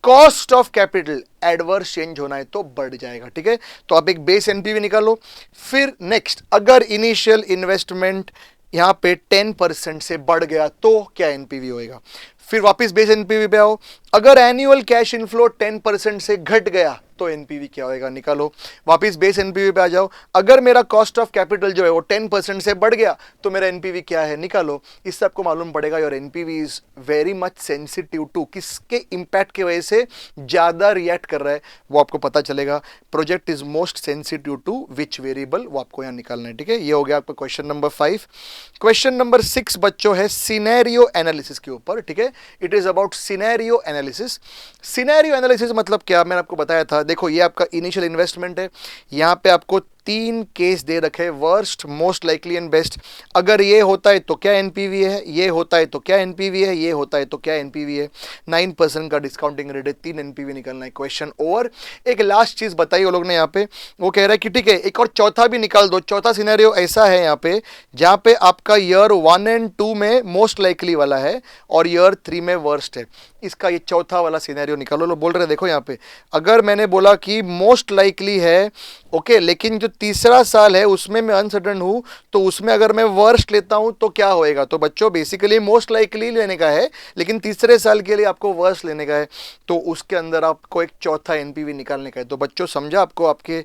Cost of capital adverse change होना है तो बढ़ जाएगा। ठीक है, तो आप एक बेस एनपीवी निकालो। फिर नेक्स्ट, अगर इनिशियल इन्वेस्टमेंट यहां पे 10% से बढ़ गया तो क्या एनपीवी होएगा। फिर वापस बेस एनपीवी पे आओ। अगर एनुअल कैश इनफ्लो 10% से घट गया तो एनपीवी क्या होएगा, निकालो। वापस बेस एनपीवी पे आ जाओ। अगर मेरा कॉस्ट ऑफ कैपिटल जो है वो 10% से बढ़ गया तो मेरा एनपीवी क्या है, निकालो। इससे आपको मालूम पड़ेगा your NPV is very much sensitive to, किसके इंपैक्ट की वजह से ज्यादा रिएक्ट कर रहा है वो आपको पता चलेगा। Project is most sensitive to which variable, वो आपको यहाँ निकालना है। ठीक है, ये हो गया आपका क्वेश्चन नंबर 5। क्वेश्चन नंबर 6 बच्चों है सिनेरियो एनालिसिस के ऊपर। ठीक है, it is about scenario analysis. Scenario analysis मतलब क्या, मैंने आपको बताया था। देखो ये आपका इनिशियल इन्वेस्टमेंट है, यहां पे आपको 3 केस दे रखे, worst, most likely and best. अगर ये होता है तो क्या एनपीवी है, ये होता है तो क्या एनपीवी है, ये होता है तो क्या एनपीवी है। 9% का डिस्काउंटिंग रेट है, 3 एनपीवी निकालना है। Question over. एक लास्ट चीज बताई वो लोग ने यहाँ पे, वो कह रहा है कि ठीक है एक और चौथा भी निकाल दो। चौथा सिनेरियो ऐसा है यहाँ पे जहाँ पे आपका ईयर 1 और 2 में मोस्ट लाइकली वाला है और ईयर 3 में वर्स्ट है। इसका ये चौथा वाला सिनेरियो निकालो। लोग बोल रहे हैं देखो यहाँ पे, अगर मैंने बोला कि मोस्ट लाइकली है ओके, लेकिन जो तीसरा साल है उसमें मैं अनसर्टन हूं, तो उसमें अगर मैं वर्स्ट लेता हूं तो क्या होएगा? तो बच्चों बेसिकली मोस्ट लाइकली लेने का है, लेकिन तीसरे साल के लिए आपको वर्स्ट लेने का है, तो उसके अंदर आपको एक चौथा एनपीवी निकालने का है। तो बच्चों समझा आपको, आपके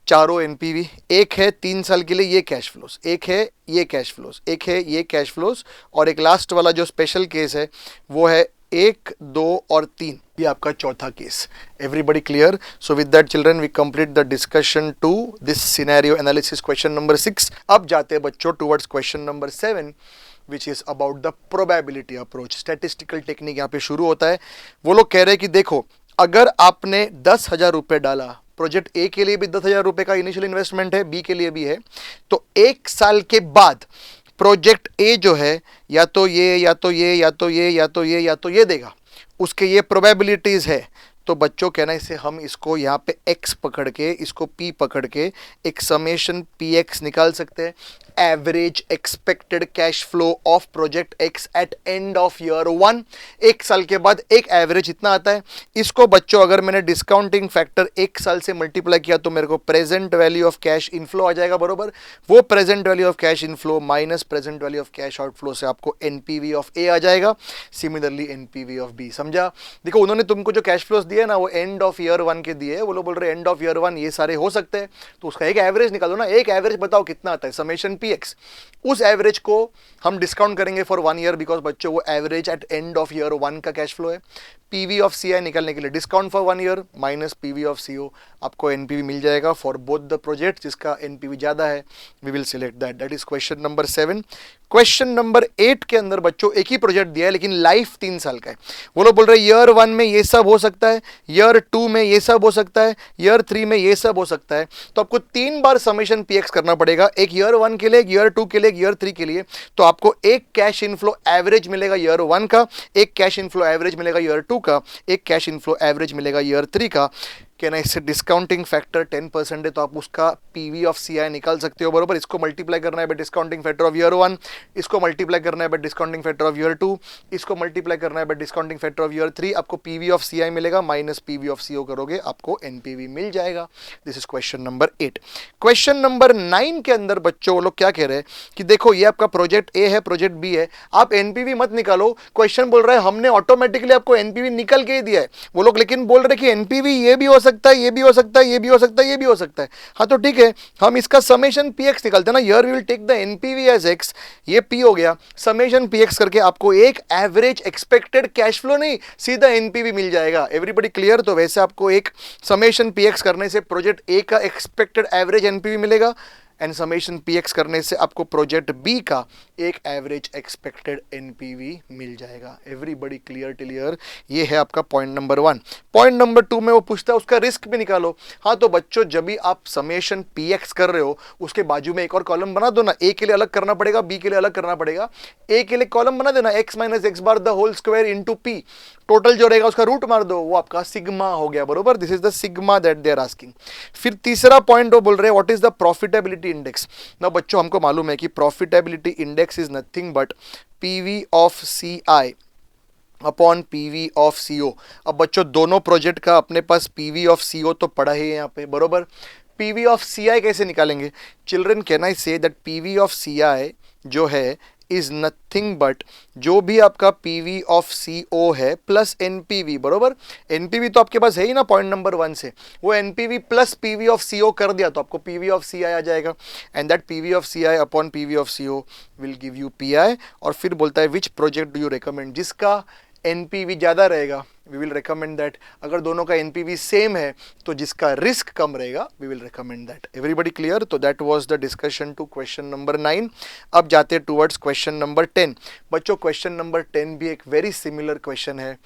चारों एनपीवी, एक है 3 साल के लिए ये कैश फ्लोस, एक है ये कैश फ्लोस, एक है ये कैश फ्लोस, और एक लास्ट वाला जो स्पेशल केस है वो है 1, 2 और 3, ये आपका चौथा case. Everybody clear? So with that children we complete the discussion to this scenario analysis question number 6। अब जाते हैं बच्चों towards question number 7 which is about the probability approach. Statistical technique यहाँ पे शुरू होता है। वो लोग कह रहे हैं कि देखो, अगर आपने 10,000 रुपये डाला, प्रोजेक्ट ए के लिए भी 10,000 रुपये का इनिशियल इन्वेस्टमेंट है, बी के लिए भी है, तो 1 साल के बाद प्रोजेक्ट ए जो है या तो ये या तो ये या तो ये या तो ये या तो ये देगा, उसके ये प्रोबेबिलिटीज है। तो बच्चों कहना इसे हम इसको यहाँ पे x पकड़ के, इसको p पकड़ के एक समेशन px निकाल सकते हैं। Average expected cash flow of project x at end of year 1, 1 साल के बाद एक एवरेज इतना आता है। इसको बच्चों अगर मैंने डिस्काउंटिंग फैक्टर 1 साल से मल्टीप्लाई किया तो मेरे को present value of cash inflow आ जाएगा, बरोबर। वो present value of cash inflow minus present value of cash outflow से आपको एनपीवी ऑफ ए आ जाएगा, सिमिलरली एनपीवी ऑफ बी। समझा? देखो उन्होंने तुमको जो कैश फ्लोस दिए ना वो एंड ऑफ ईयर 1 के दिए, वो लोग बोल रहे हैं एंड ऑफ ईयर 1 ये सारे हो सकते हैं, तो उसका एक एवरेज निकालो ना। एक एवरेज बताओ कितना आता है, समेशन px। उस एवरेज को हम डिस्काउंट करेंगे फॉर 1 ईयर, बिकॉज बच्चों वो average at end of year 1 का कैश फ्लो है। पीवी ऑफ सी आई निकालने के लिए discount for 1 year minus PV of C O, आपको एनपीवी मिल जाएगा फॉर बोथ द प्रोजेक्ट। जिसका एनपीवी ज्यादा है we will select that. That is question number 7। Question number 8 के अंदर बच्चों एक ही प्रोजेक्ट दिया है लेकिन लाइफ 3 साल का है। वो लोग बोल रहे हैं ईयर 1 में ये सब हो सकता है, ईयर 2 में ये सब हो सकता है, ईयर 3 में ये सब हो सकता है। तो आपको 3 बार समेशन px करना पड़ेगा, एक ईयर 1 के लिए, एक ईयर 2 के लिए, एक ईयर 3 के लिए। तो आपको एक कैश इनफ्लो एवरेज मिलेगा ईयर 1 का, एक कैश इनफ्लो एवरेज मिलेगा ईयर 2 का, एक कैश इनफ्लो एवरेज मिलेगा ईयर 3 का। कहना इससे डिस्काउंटिंग फैक्टर 10% है, तो आप उसका पीवी ऑफ सी आई निकाल सकते हो, बरोबर। इसको मल्टीप्लाई करना है bye discounting factor of year 1, इसको मल्टीप्लाई करना है bye discounting factor of year 2, इसको मल्टीप्लाई करना है bye discounting factor of year 3। आपको पीवी ऑफ सी आई मिलेगा, माइनस पीवी ऑफ सी ओ करोगे आपको एनपीवी मिल जाएगा। This is question number 8। Question number 9 के अंदर बच्चों वो लोग क्या कह रहे हैं कि देखो ये आपका प्रोजेक्ट ए है, प्रोजेक्ट बी है, आप एनपीवी मत निकालो। क्वेश्चन बोल रहा है हमने ऑटोमेटिकली आपको एनपीवी निकल के ही दिया है। वो लोग लेकिन बोल रहे कि एनपीवी ये भी हो सकता है, ये भी हो सकता है, ये भी हो सकता है, ये भी हो सकता है। हाँ तो ठीक है, हम इसका समेशन px निकालते हैं ना। Here we will take the NPV as x, ये p हो गया, समेशन px करके आपको एक एवरेज एक्सपेक्टेड कैश फ्लो नहीं, सीधा एनपीवी मिल जाएगा। Everybody clear? तो वैसे आपको एक समेशन px करने से प्रोजेक्ट ए का एक्सपेक्टेड एवरेज एनपीवी मिलेगा, एंड समेशन px करने से आपको प्रोजेक्ट बी का एक एवरेज एक्सपेक्टेड एनपीवी मिल जाएगा। Everybody clear till here? ये है आपका पॉइंट नंबर 1। पॉइंट नंबर 2 में वो पूछता है उसका रिस्क भी निकालो। हाँ तो बच्चों जब भी आप समेशन px कर रहे हो उसके बाजू में एक और कॉलम बना दो ना। ए के लिए अलग करना पड़ेगा, बी के लिए अलग करना पड़ेगा। ए के लिए कॉलम बना देना x minus x bar the whole square into पी, टोटल जो रहेगा उसका रूट मार दो, वो आपका सिग्मा हो गया, बरोबर। This is the sigma that they are asking. फिर तीसरा पॉइंट वो बोल रहे हैं what is the profitability index. ना बच्चों हमको मालूम है कि profitability index is nothing but PV of C I upon PV of CO. अब बच्चों दोनों प्रोजेक्ट का अपने पास पीवी ऑफ सीओ तो पड़ा ही है यहाँ पे, बरोबर। पीवी ऑफ सी आई कैसे निकालेंगे children? Can I say that PV of C I जो है इज नथिंग बट जो भी आपका पीवी ऑफ सी ओ है प्लस एनपीवी, बरोबर। एनपीवी तो आपके पास है ही ना पॉइंट नंबर 1 से, वो NPV plus PV of C ओ कर दिया तो आपको पीवी ऑफ सी आई आ जाएगा, and that PV of C I upon PV of C O will give you P I. और फिर बोलता है which project do you recommend, जिसका एनपीवी ज़्यादा रहेगा वी विल रिकमेंड दैट। अगर दोनों का एनपीवी सेम है तो जिसका रिस्क कम रहेगा we will recommend that. Everybody clear? तो that was the discussion to question number 9। अब जाते हैं टुवर्ड्स क्वेश्चन नंबर 10। बच्चों क्वेश्चन नंबर 10 भी एक वेरी सिमिलर क्वेश्चन है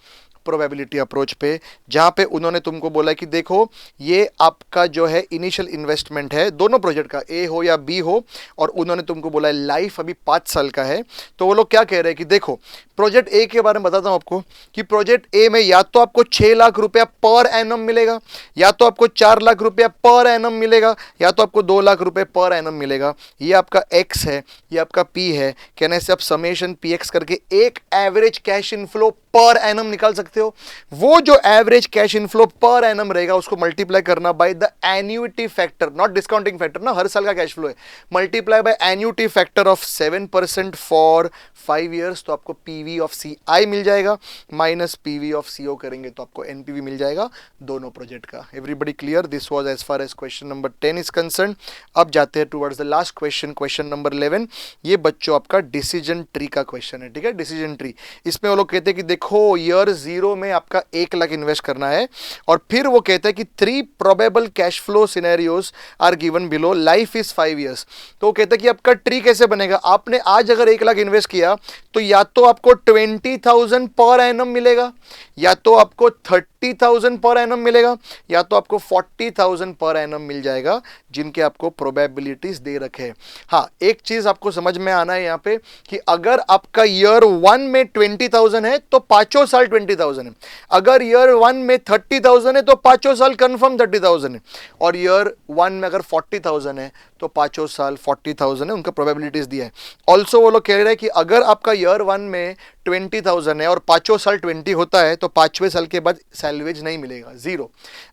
प्रोबेबिलिटी अप्रोच पे, जहाँ पे उन्होंने तुमको बोला कि देखो ये आपका जो है इनिशियल इन्वेस्टमेंट है दोनों प्रोजेक्ट का, ए हो या बी हो, और उन्होंने तुमको बोला है लाइफ अभी 5 साल का है। तो वो लोग क्या कह रहे हैं कि देखो प्रोजेक्ट ए के बारे में बताता हूँ आपको कि प्रोजेक्ट ए में या तो आपको 6 लाख रुपया पर एनम मिलेगा, या तो आपको 4 लाख रुपया पर एनम मिलेगा, या तो आपको 2 लाख रुपये पर एनम मिलेगा। ये आपका एक्स है, ये आपका पी है। कहने से आप समेशन पी एक्स करके एक average cash inflow per annum निकाल सकते सकते हो। वो जो average cash inflow per annum रहेगा उसको मल्टीप्लाई करना by the annuity factor, not discounting factor ना, हर साल का कैश फ्लो है, multiply by annuity factor of 7% for 5 years, तो आपको पीवी ऑफ सी आई मिल जाएगा, माइनस पीवी ऑफ सीओ करेंगे तो आपको एनपीवी मिल जाएगा दोनों प्रोजेक्ट का। Everybody clear? This was as far as question number 10 is concern. अब जाते हैं towards the last question, question number 11। ये बच्चों आपका डिसीजन ट्री का क्वेश्चन है, ठीक है, डिसीजन ट्री। इसमें वो लोग कहते हैं कि देखो ईयर 0 में आपका 1 लाख इन्वेस्ट करना है, और फिर वो कहते हैं कि 3 probable cash flow scenarios are given below, life is 5 years. तो वो कहते हैं कि आपका ट्री कैसे बनेगा। आपने आज अगर 1 लाख इन्वेस्ट किया तो या तो आपको 20,000 पर एनम मिलेगा, या तो आपको 30,000 पर एनम मिलेगा, या तो आपको 40,000 पर एनम मिल जाएगा, जिनके आपको प्रोबेबिलिटीज दे रखे हैं। हाँ, एक चीज आपको समझ में आना है यहाँ पे कि अगर आपका ईयर 1 में 20,000 है तो पांचों साल 20,000 है, अगर ईयर 1 में 30,000 है तो पांचों साल कंफर्म 30,000 है, और ईयर 1 में अगर 40,000 है तो पांचों साल 40,000 है, उनका प्रोबेबिलिटीज दिया है। ऑल्सो वो लोग कह रहे हैं कि अगर आपका ईयर 1 में 20,000 है और पांचों साल 20 होता है तो पांचवें साल के बाद सैलवेज नहीं मिलेगा, 0।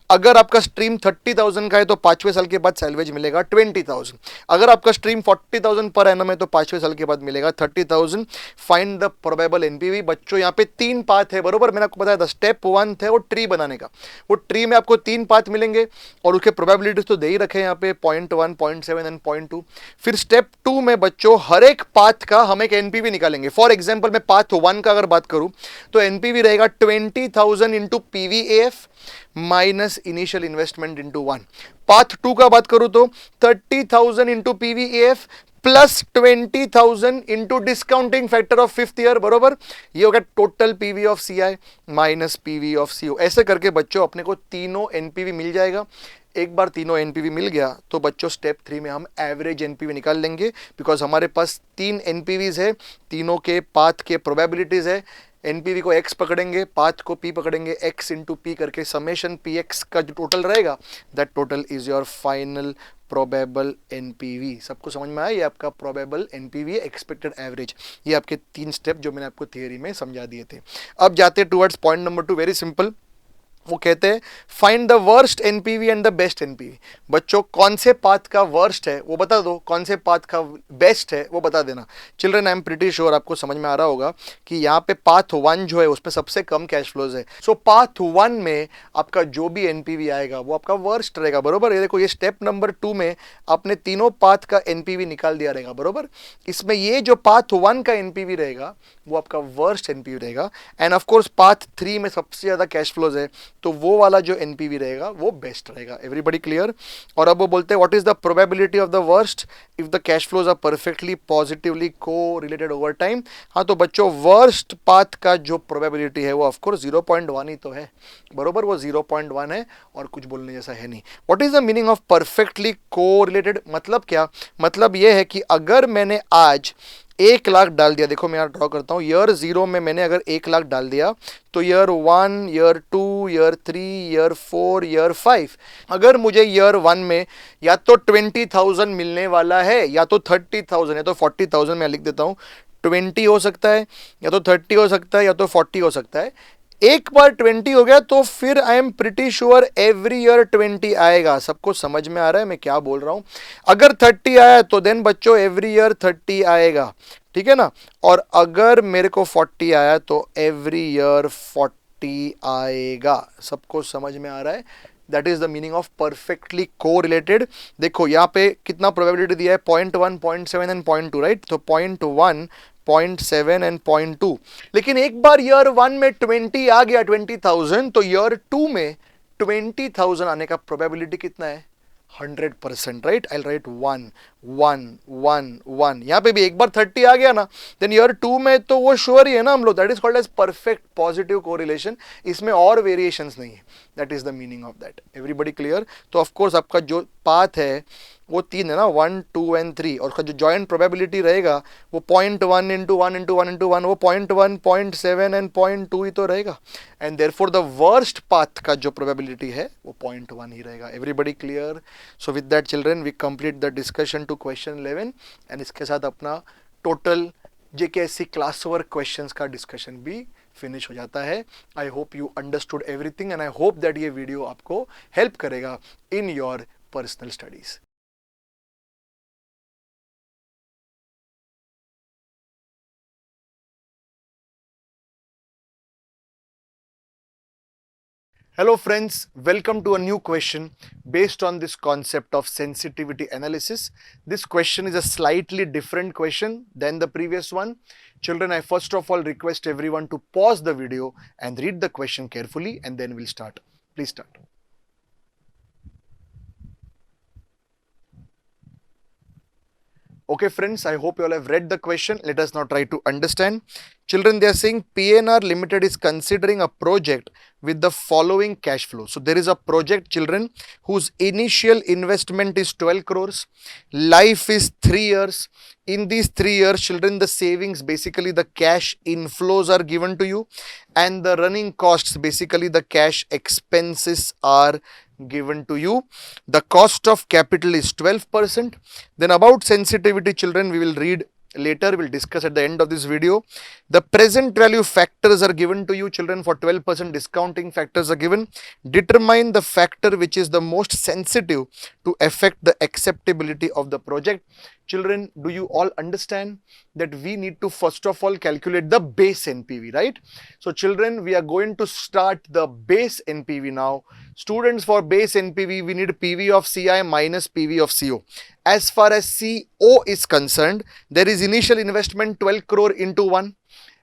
अगर आपका स्ट्रीम 30,000 का है तो पांचवें साल के बाद सैलवेज मिलेगा 20,000। अगर आपका स्ट्रीम 40,000 पर एनम है तो पांचवें साल के बाद मिलेगा 30,000। Find the probable NPV. बच्चों यहाँ पे 3 पाथ है, बरोबर, मैंने आपको बताया था। स्टेप 1 थे वो ट्री बनाने का, वो ट्री में आपको 3 पाथ मिलेंगे और उसके प्रोबेबिलिटीज तो दे ही रखे हैं यहाँ पे 0.1, 0.7 एंड 0.2। फिर स्टेप 2 में बच्चों हर एक पाथ का हम एक एनपीवी निकालेंगे। फॉर एग्जाम्पल मैं पाथ 1 का अगर बात करूं तो एनपीवी रहेगा 20,000 into PVF minus initial investment into 1। Path 2 का बात करूं तो 30,000 into PVF plus 20,000 into discounting factor of 5th year, बरोबर। ये होगा total PV of CI minus PV of CO. ऐसे करके बच्चों अपने को तीनों एनपीवी मिल जाएगा। एक बार तीनों एनपीवी मिल गया तो बच्चों स्टेप 3 में हम एवरेज एनपीवी निकाल लेंगे, बिकॉज हमारे पास 3 एनपीवीज है, तीनों के पाथ के प्रोबेबिलिटीज है। एनपीवी को एक्स पकड़ेंगे, पाथ को पी पकड़ेंगे, एक्स इंटू पी करके समेशन पी एक्स का जो टोटल रहेगा that total is your final probable NPV. सबको समझ में आया? ये आपका प्रोबेबल एनपीवी है, एक्सपेक्टेड एवरेज। ये आपके 3 स्टेप जो मैंने आपको थियरी में समझा दिए थे। अब जाते towards point number 2, very simple. वो कहते हैं find the worst NPV and the best NPV. बच्चों कौन से पाथ का वर्स्ट है वो बता दो, कौन से पाथ का बेस्ट है वो बता देना। Children I am pretty sure आपको समझ में आ रहा होगा कि यहाँ पे पाथ 1 जो है उसमें सबसे कम कैश फ्लोज है। सो पाथ 1 में आपका जो भी एनपीवी आएगा वो आपका वर्स्ट रहेगा, बरोबर। ये देखो, ये स्टेप नंबर 2 में आपने तीनों पाथ का एनपीवी निकाल दिया रहेगा, बरोबर। इसमें ये जो पाथ 1 का एनपीवी रहेगा वो आपका वर्स्ट एनपीवी रहेगा। एंड ऑफ कोर्स पाथ 3 में सबसे ज्यादा कैश फ्लोज है तो वो वाला जो एनपीवी रहेगा वो बेस्ट रहेगा। Everybody clear? और अब वो बोलते हैं what is the probability of the worst if the cash flows are perfectly positively correlated over time. हाँ, तो बच्चों वर्स्ट पाथ का जो प्रोबेबिलिटी है वो ऑफ कोर्स 0.1 ही तो है, बरोबर। वो 0.1 है और कुछ बोलने जैसा है नहीं। What is the meaning of perfectly को रिलेटेड? मतलब क्या? मतलब ये है कि अगर मैंने आज 1 लाख डाल दिया, देखो मैं यहाँ ड्रॉ करता हूँ, ईयर 0 में मैंने अगर 1 लाख डाल दिया तो year 1, year 2, year 3, year 4, year 5, अगर मुझे ईयर 1 में या तो 20,000 मिलने वाला है या तो 30,000 है तो 40,000 मैं लिख देता हूँ। 20 हो सकता है या तो 30 हो सकता है या तो 40 हो सकता है। एक बार 20 हो गया तो फिर I am pretty sure every year 20 आएगा। सबको समझ में आ रहा है मैं क्या बोल रहा हूं? अगर 30 आया तो देन बच्चों एवरी ईयर 30 आएगा, ठीक है ना। और अगर मेरे को 40 आया तो एवरी ईयर 40 आएगा। सबको समझ में आ रहा है? That is the meaning of perfectly को रिलेटेड। देखो यहाँ पे कितना प्रोबेबिलिटी दिया है, 0.1, 0.7 एंड 0.2, राइट। तो 0.1, 0.7 एंड 0.2। लेकिन एक बार ईयर 1 में 20 आ गया, 20,000, तो ईयर 2 में 20,000 आने का प्रोबेबिलिटी कितना है? 100%, राइट। आई राइट 1, 1, 1, 1। यहाँ पे भी एक बार 30 आ गया ना, देन ईयर 2 में तो वो श्योर ही है ना हम लोग। That is called as perfect positive correlation. इसमें और वेरिएशंस नहीं है। That is the meaning of that. Everybody clear? तो ऑफ कोर्स आपका जो पाथ है वो 3 है ना, 1, 2 एंड 3, और उसका जो जॉइंट प्रोबेबिलिटी रहेगा वो 0.1 इंटू 1 इंटू 1 इंटू 1, वो 0.1, 0.7 एंड 0.2 ही तो रहेगा। And therefore the worst path का जो प्रोबेबिलिटी है वो 0.1 ही रहेगा। Everybody clear? So with that children we complete the discussion to question 11 and इसके साथ अपना total JKSC class work questions का डिस्कशन भी फिनिश हो जाता है। I hope you understood everything and I hope that ये वीडियो आपको हेल्प करेगा in your personal studies. Hello friends, welcome to a new question based on this concept of sensitivity analysis. This question is a slightly different question than the previous one. Children, I first of all request everyone to pause the video and read the question carefully and then we'll start. Please start. Okay friends, I hope you all have read the question. Let us now try to understand. Children, they are saying PNR Limited is considering a project with the following cash flow. So there is a project, children, whose initial investment is 12 crores. Life is 3 years. In these 3 years, children, the savings, basically the cash inflows are given to you, and the running costs, basically the cash expenses are given to you. The cost of capital is 12%. Then about sensitivity, children, we will read later, we'll discuss at the end of this video. The present value factors are given to you, children. For 12% discounting factors are given. Determine the factor which is the most sensitive to affect the acceptability of the project. Children, do you all understand that we need to first of all calculate the base NPV, right? So children, we are going to start the base NPV now. Students, for base NPV, we need PV of CI minus PV of CO. As far as CO is concerned, there is initial investment 12 crore into 1.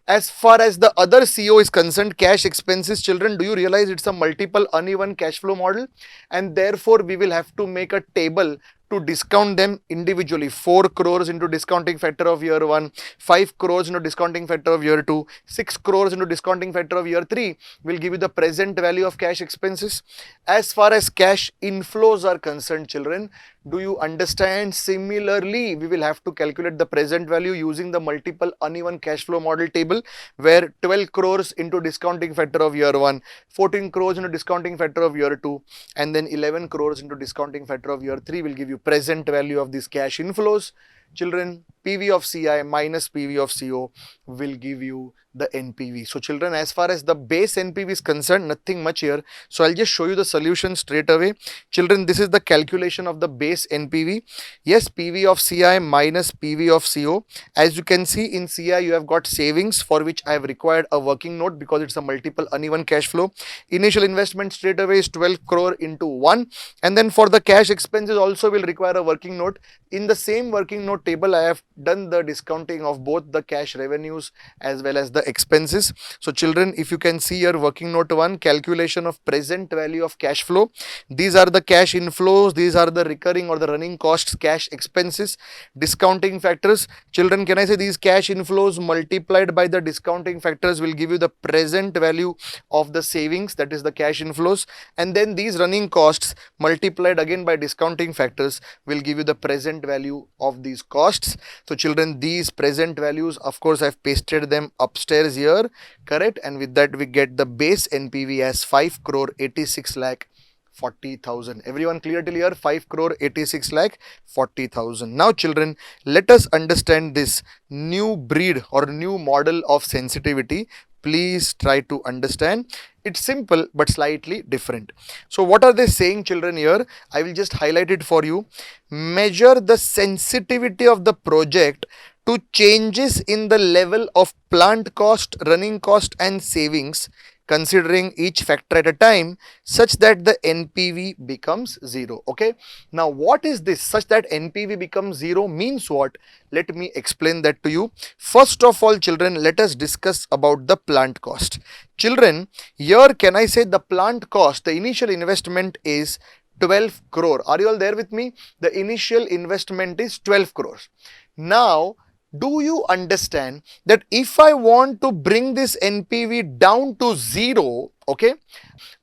As far as the other CO is concerned, cash expenses, children, do you realize it's a multiple uneven cash flow model? And therefore, we will have to make a table to discount them individually. 4 crores into discounting factor of year 1, 5 crores into discounting factor of year 2, 6 crores into discounting factor of year 3 will give you the present value of cash expenses. As far as cash inflows are concerned, children, do you understand? Similarly, we will have to calculate the present value using the multiple uneven cash flow model table, where 12 crores into discounting factor of year 1, 14 crores into discounting factor of year 2, and then 11 crores into discounting factor of year 3 will give you present value of these cash inflows. Children, PV of CI minus PV of CO will give you the NPV. So children, as far as the base NPV is concerned, nothing much here. So I'll just show you the solution straight away. Children, this is the calculation of the base NPV. Yes, PV of CI minus PV of CO. As you can see, in CI you have got savings for which I have required a working note because it's a multiple uneven cash flow. Initial investment straight away is 12 crore into 1, and then for the cash expenses also will require a working note. In the same working note table, I have done the discounting of both the cash revenues as well as the expenses. So children, if you can see your working note 1, calculation of present value of cash flow. These are the cash inflows, these are the recurring or the running costs, cash expenses, discounting factors. Children, can I say these cash inflows multiplied by the discounting factors will give you the present value of the savings, that is the cash inflows, and then these running costs multiplied again by discounting factors will give you the present value of these costs. So children, these present values, of course, I've pasted them upstairs here, correct? And with that we get the base NPV as 5 crore 86 lakh 40,000. Everyone clear till here? 5 crore 86 lakh 40,000. Now children, let us understand this new breed or new model of sensitivity. Please try to understand. It's simple but slightly different. So what are they saying, children, here? I will just highlight it for you. Measure the sensitivity of the project to changes in the level of plant cost, running cost and savings, considering each factor at a time, such that the NPV becomes 0. Okay. Now what is this such that NPV becomes 0 means what? Let me explain that to you. First of all, children, let us discuss about the plant cost. Children, here can I say the plant cost, the initial investment is 12 crore. Are you all there with me? The initial investment is 12 crores. Now, do you understand that if I want to bring this NPV down to 0, okay,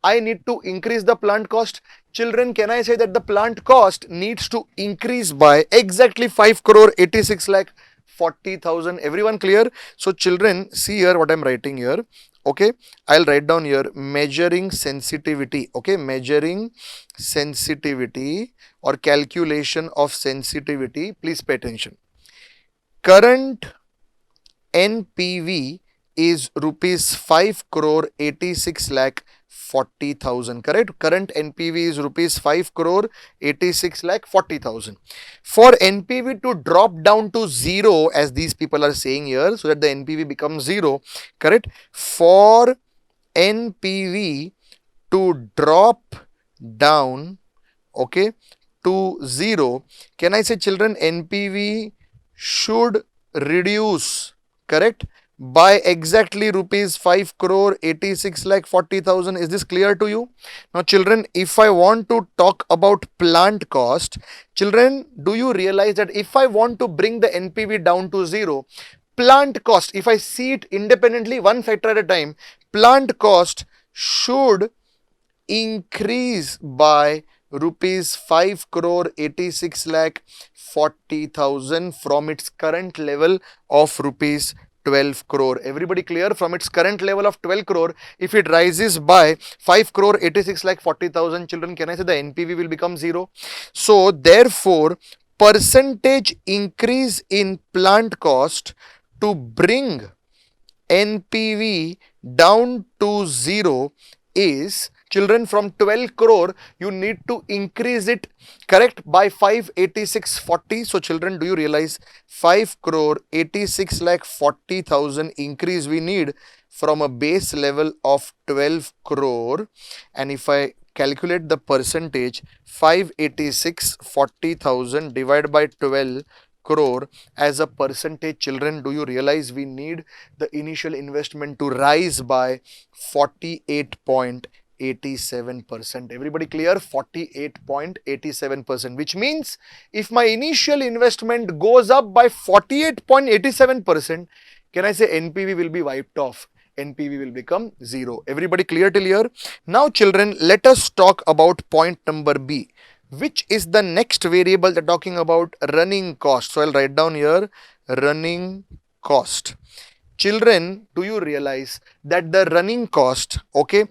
I need to increase the plant cost. Children, can I say that the plant cost needs to increase by exactly 5 crore 86 lakh 40,000? Everyone clear? So children, see here what I'm writing here. Okay, I'll write down here measuring sensitivity. Okay, measuring sensitivity or calculation of sensitivity. Please pay attention. Current NPV is rupees 5 crore 86 lakh 40,000. Correct? Current NPV is rupees 5 crore 86 lakh 40,000. For NPV to drop down to zero, as these people are saying here, so that the NPV becomes zero, correct? For NPV to drop down, okay, to zero, can I say, children, NPV should reduce, correct, by exactly rupees 5 crore 86 lakh 40,000. Is this clear to you? Now children, if I want to talk about plant cost, children, do you realize that if I want to bring the NPV down to zero, plant cost, if I see it independently, one factor at a time, plant cost should increase by rupees 5 crore 86 lakh 40,000 from its current level of rupees 12 crore. Everybody clear? From its current level of 12 crore, if it rises by 5 crore 86 lakh 40,000, children, can I say the NPV will become zero? So therefore, percentage increase in plant cost to bring NPV down to zero is, children, from 12 crore you need to increase it, correct, by 58640. So children, do you realize 5 crore 86 lakh 40,000 increase we need from a base level of 12 crore, and if I calculate the percentage, 586 40,000 divided by 12 crore as a percentage, children, do you realize we need the initial investment to rise by 48.87%. Everybody clear? 48.87%, which means if my initial investment goes up by 48.87%, can I say NPV will be wiped off? NPV will become zero. Everybody clear till here? Now children, let us talk about point number B, which is the next variable they're talking about, running cost. So I'll write down here running cost. Children, do you realize that the running cost, okay,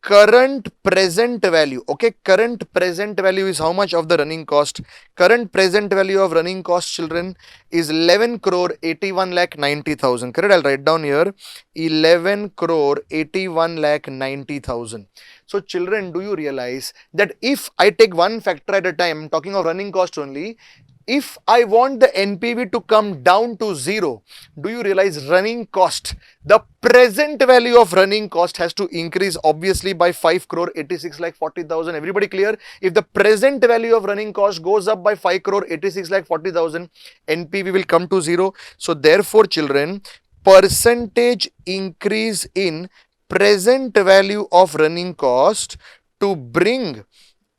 current present value, okay, current present value is how much of the running cost? Current present value of running cost, children, is 11 crore 81 lakh 90,000. Correct? I'll write down here 11 crore 81 lakh 90,000. So children, do you realize that if I take one factor at a time, I'm talking of running cost only, if I want the NPV to come down to zero, do you realize running cost, the present value of running cost has to increase obviously by 5 crore 86 lakh 40,000. Everybody clear? If the present value of running cost goes up by 5 crore 86 lakh 40,000, NPV will come to zero. So therefore children, percentage increase in present value of running cost to bring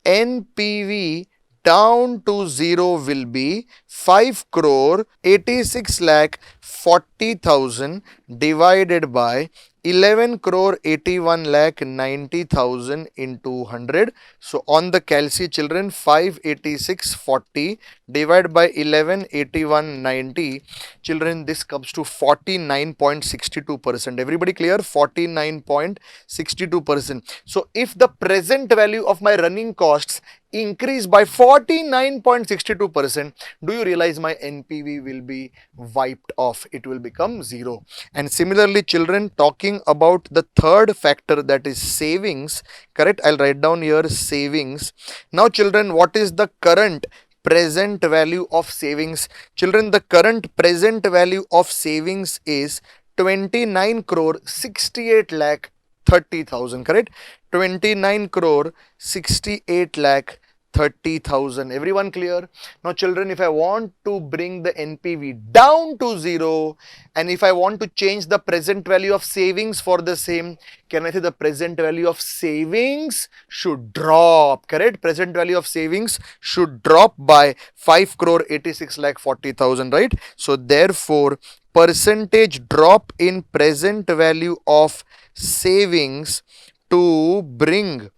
NPV down to zero will be 5 crore 86 lakh 40,000 divided by 11 crore 81 lakh 90,000 into 100. So on the calci, children, 58640 divided by 118190, children, this comes to 49.62%. Everybody clear? 49.62%. So if the present value of my running costs increase by 49.62%, do you realize my NPV will be wiped off? It will become zero. And similarly, children, talking about the third factor, that is savings, correct? I'll write down here savings. Now children, what is the current present value of savings? Children, the current present value of savings is 29 crore 68 lakh 30,000, correct? 29 crore 68 lakh 30,000. Everyone clear? Now children, if I want to bring the NPV down to zero, and if I want to change the present value of savings for the same, can I say the present value of savings should drop, correct? Present value of savings should drop by 5 crore 86 lakh 40,000, right? So therefore, percentage drop in present value of savings to bring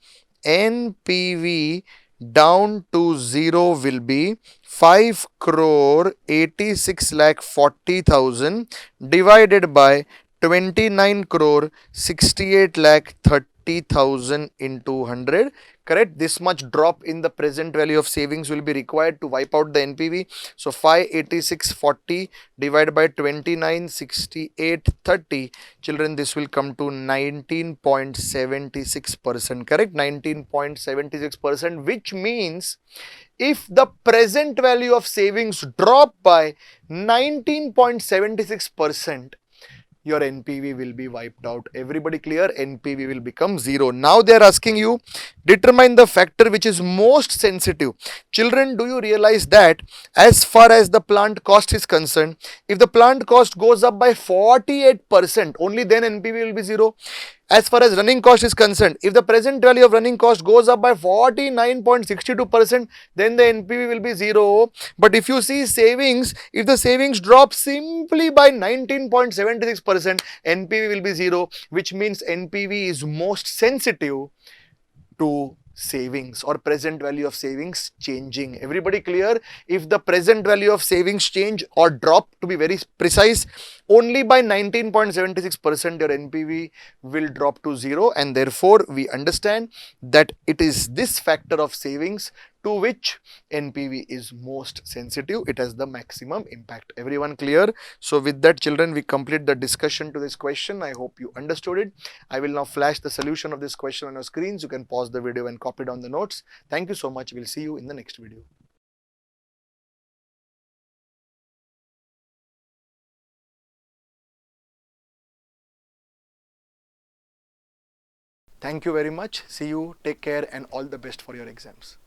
NPV down to zero will be 5 crore 86 lakh 40,000 divided by 29 crore 68 lakh 30,000 into 100. correct? This much drop in the present value of savings will be required to wipe out the NPV. So 586.40 divided by 2968.30, children, this will come to 19.76%, correct? 19.76%, which means if the present value of savings drop by 19.76%, your NPV will be wiped out. Everybody clear? NPV will become zero. Now they are asking you, determine the factor which is most sensitive. Children, do you realize that as far as the plant cost is concerned, if the plant cost goes up by 48%, only then NPV will be zero. As far as running cost is concerned, if the present value of running cost goes up by 49.62%, then the NPV will be zero. But if you see savings, if the savings drop simply by 19.76%, NPV will be zero, which means NPV is most sensitive to savings or present value of savings changing. Everybody clear? If the present value of savings change or drop, to be very precise, only by 19.76%, your NPV will drop to zero, and therefore we understand that it is this factor of savings to which NPV is most sensitive. It has the maximum impact. Everyone clear? So with that, children, we complete the discussion to this question. I hope you understood it. I will now flash the solution of this question on your screens. You can pause the video and copy down the notes. Thank you so much. We'll see you in the next video. Thank you very much. See you. Take care and all the best for your exams.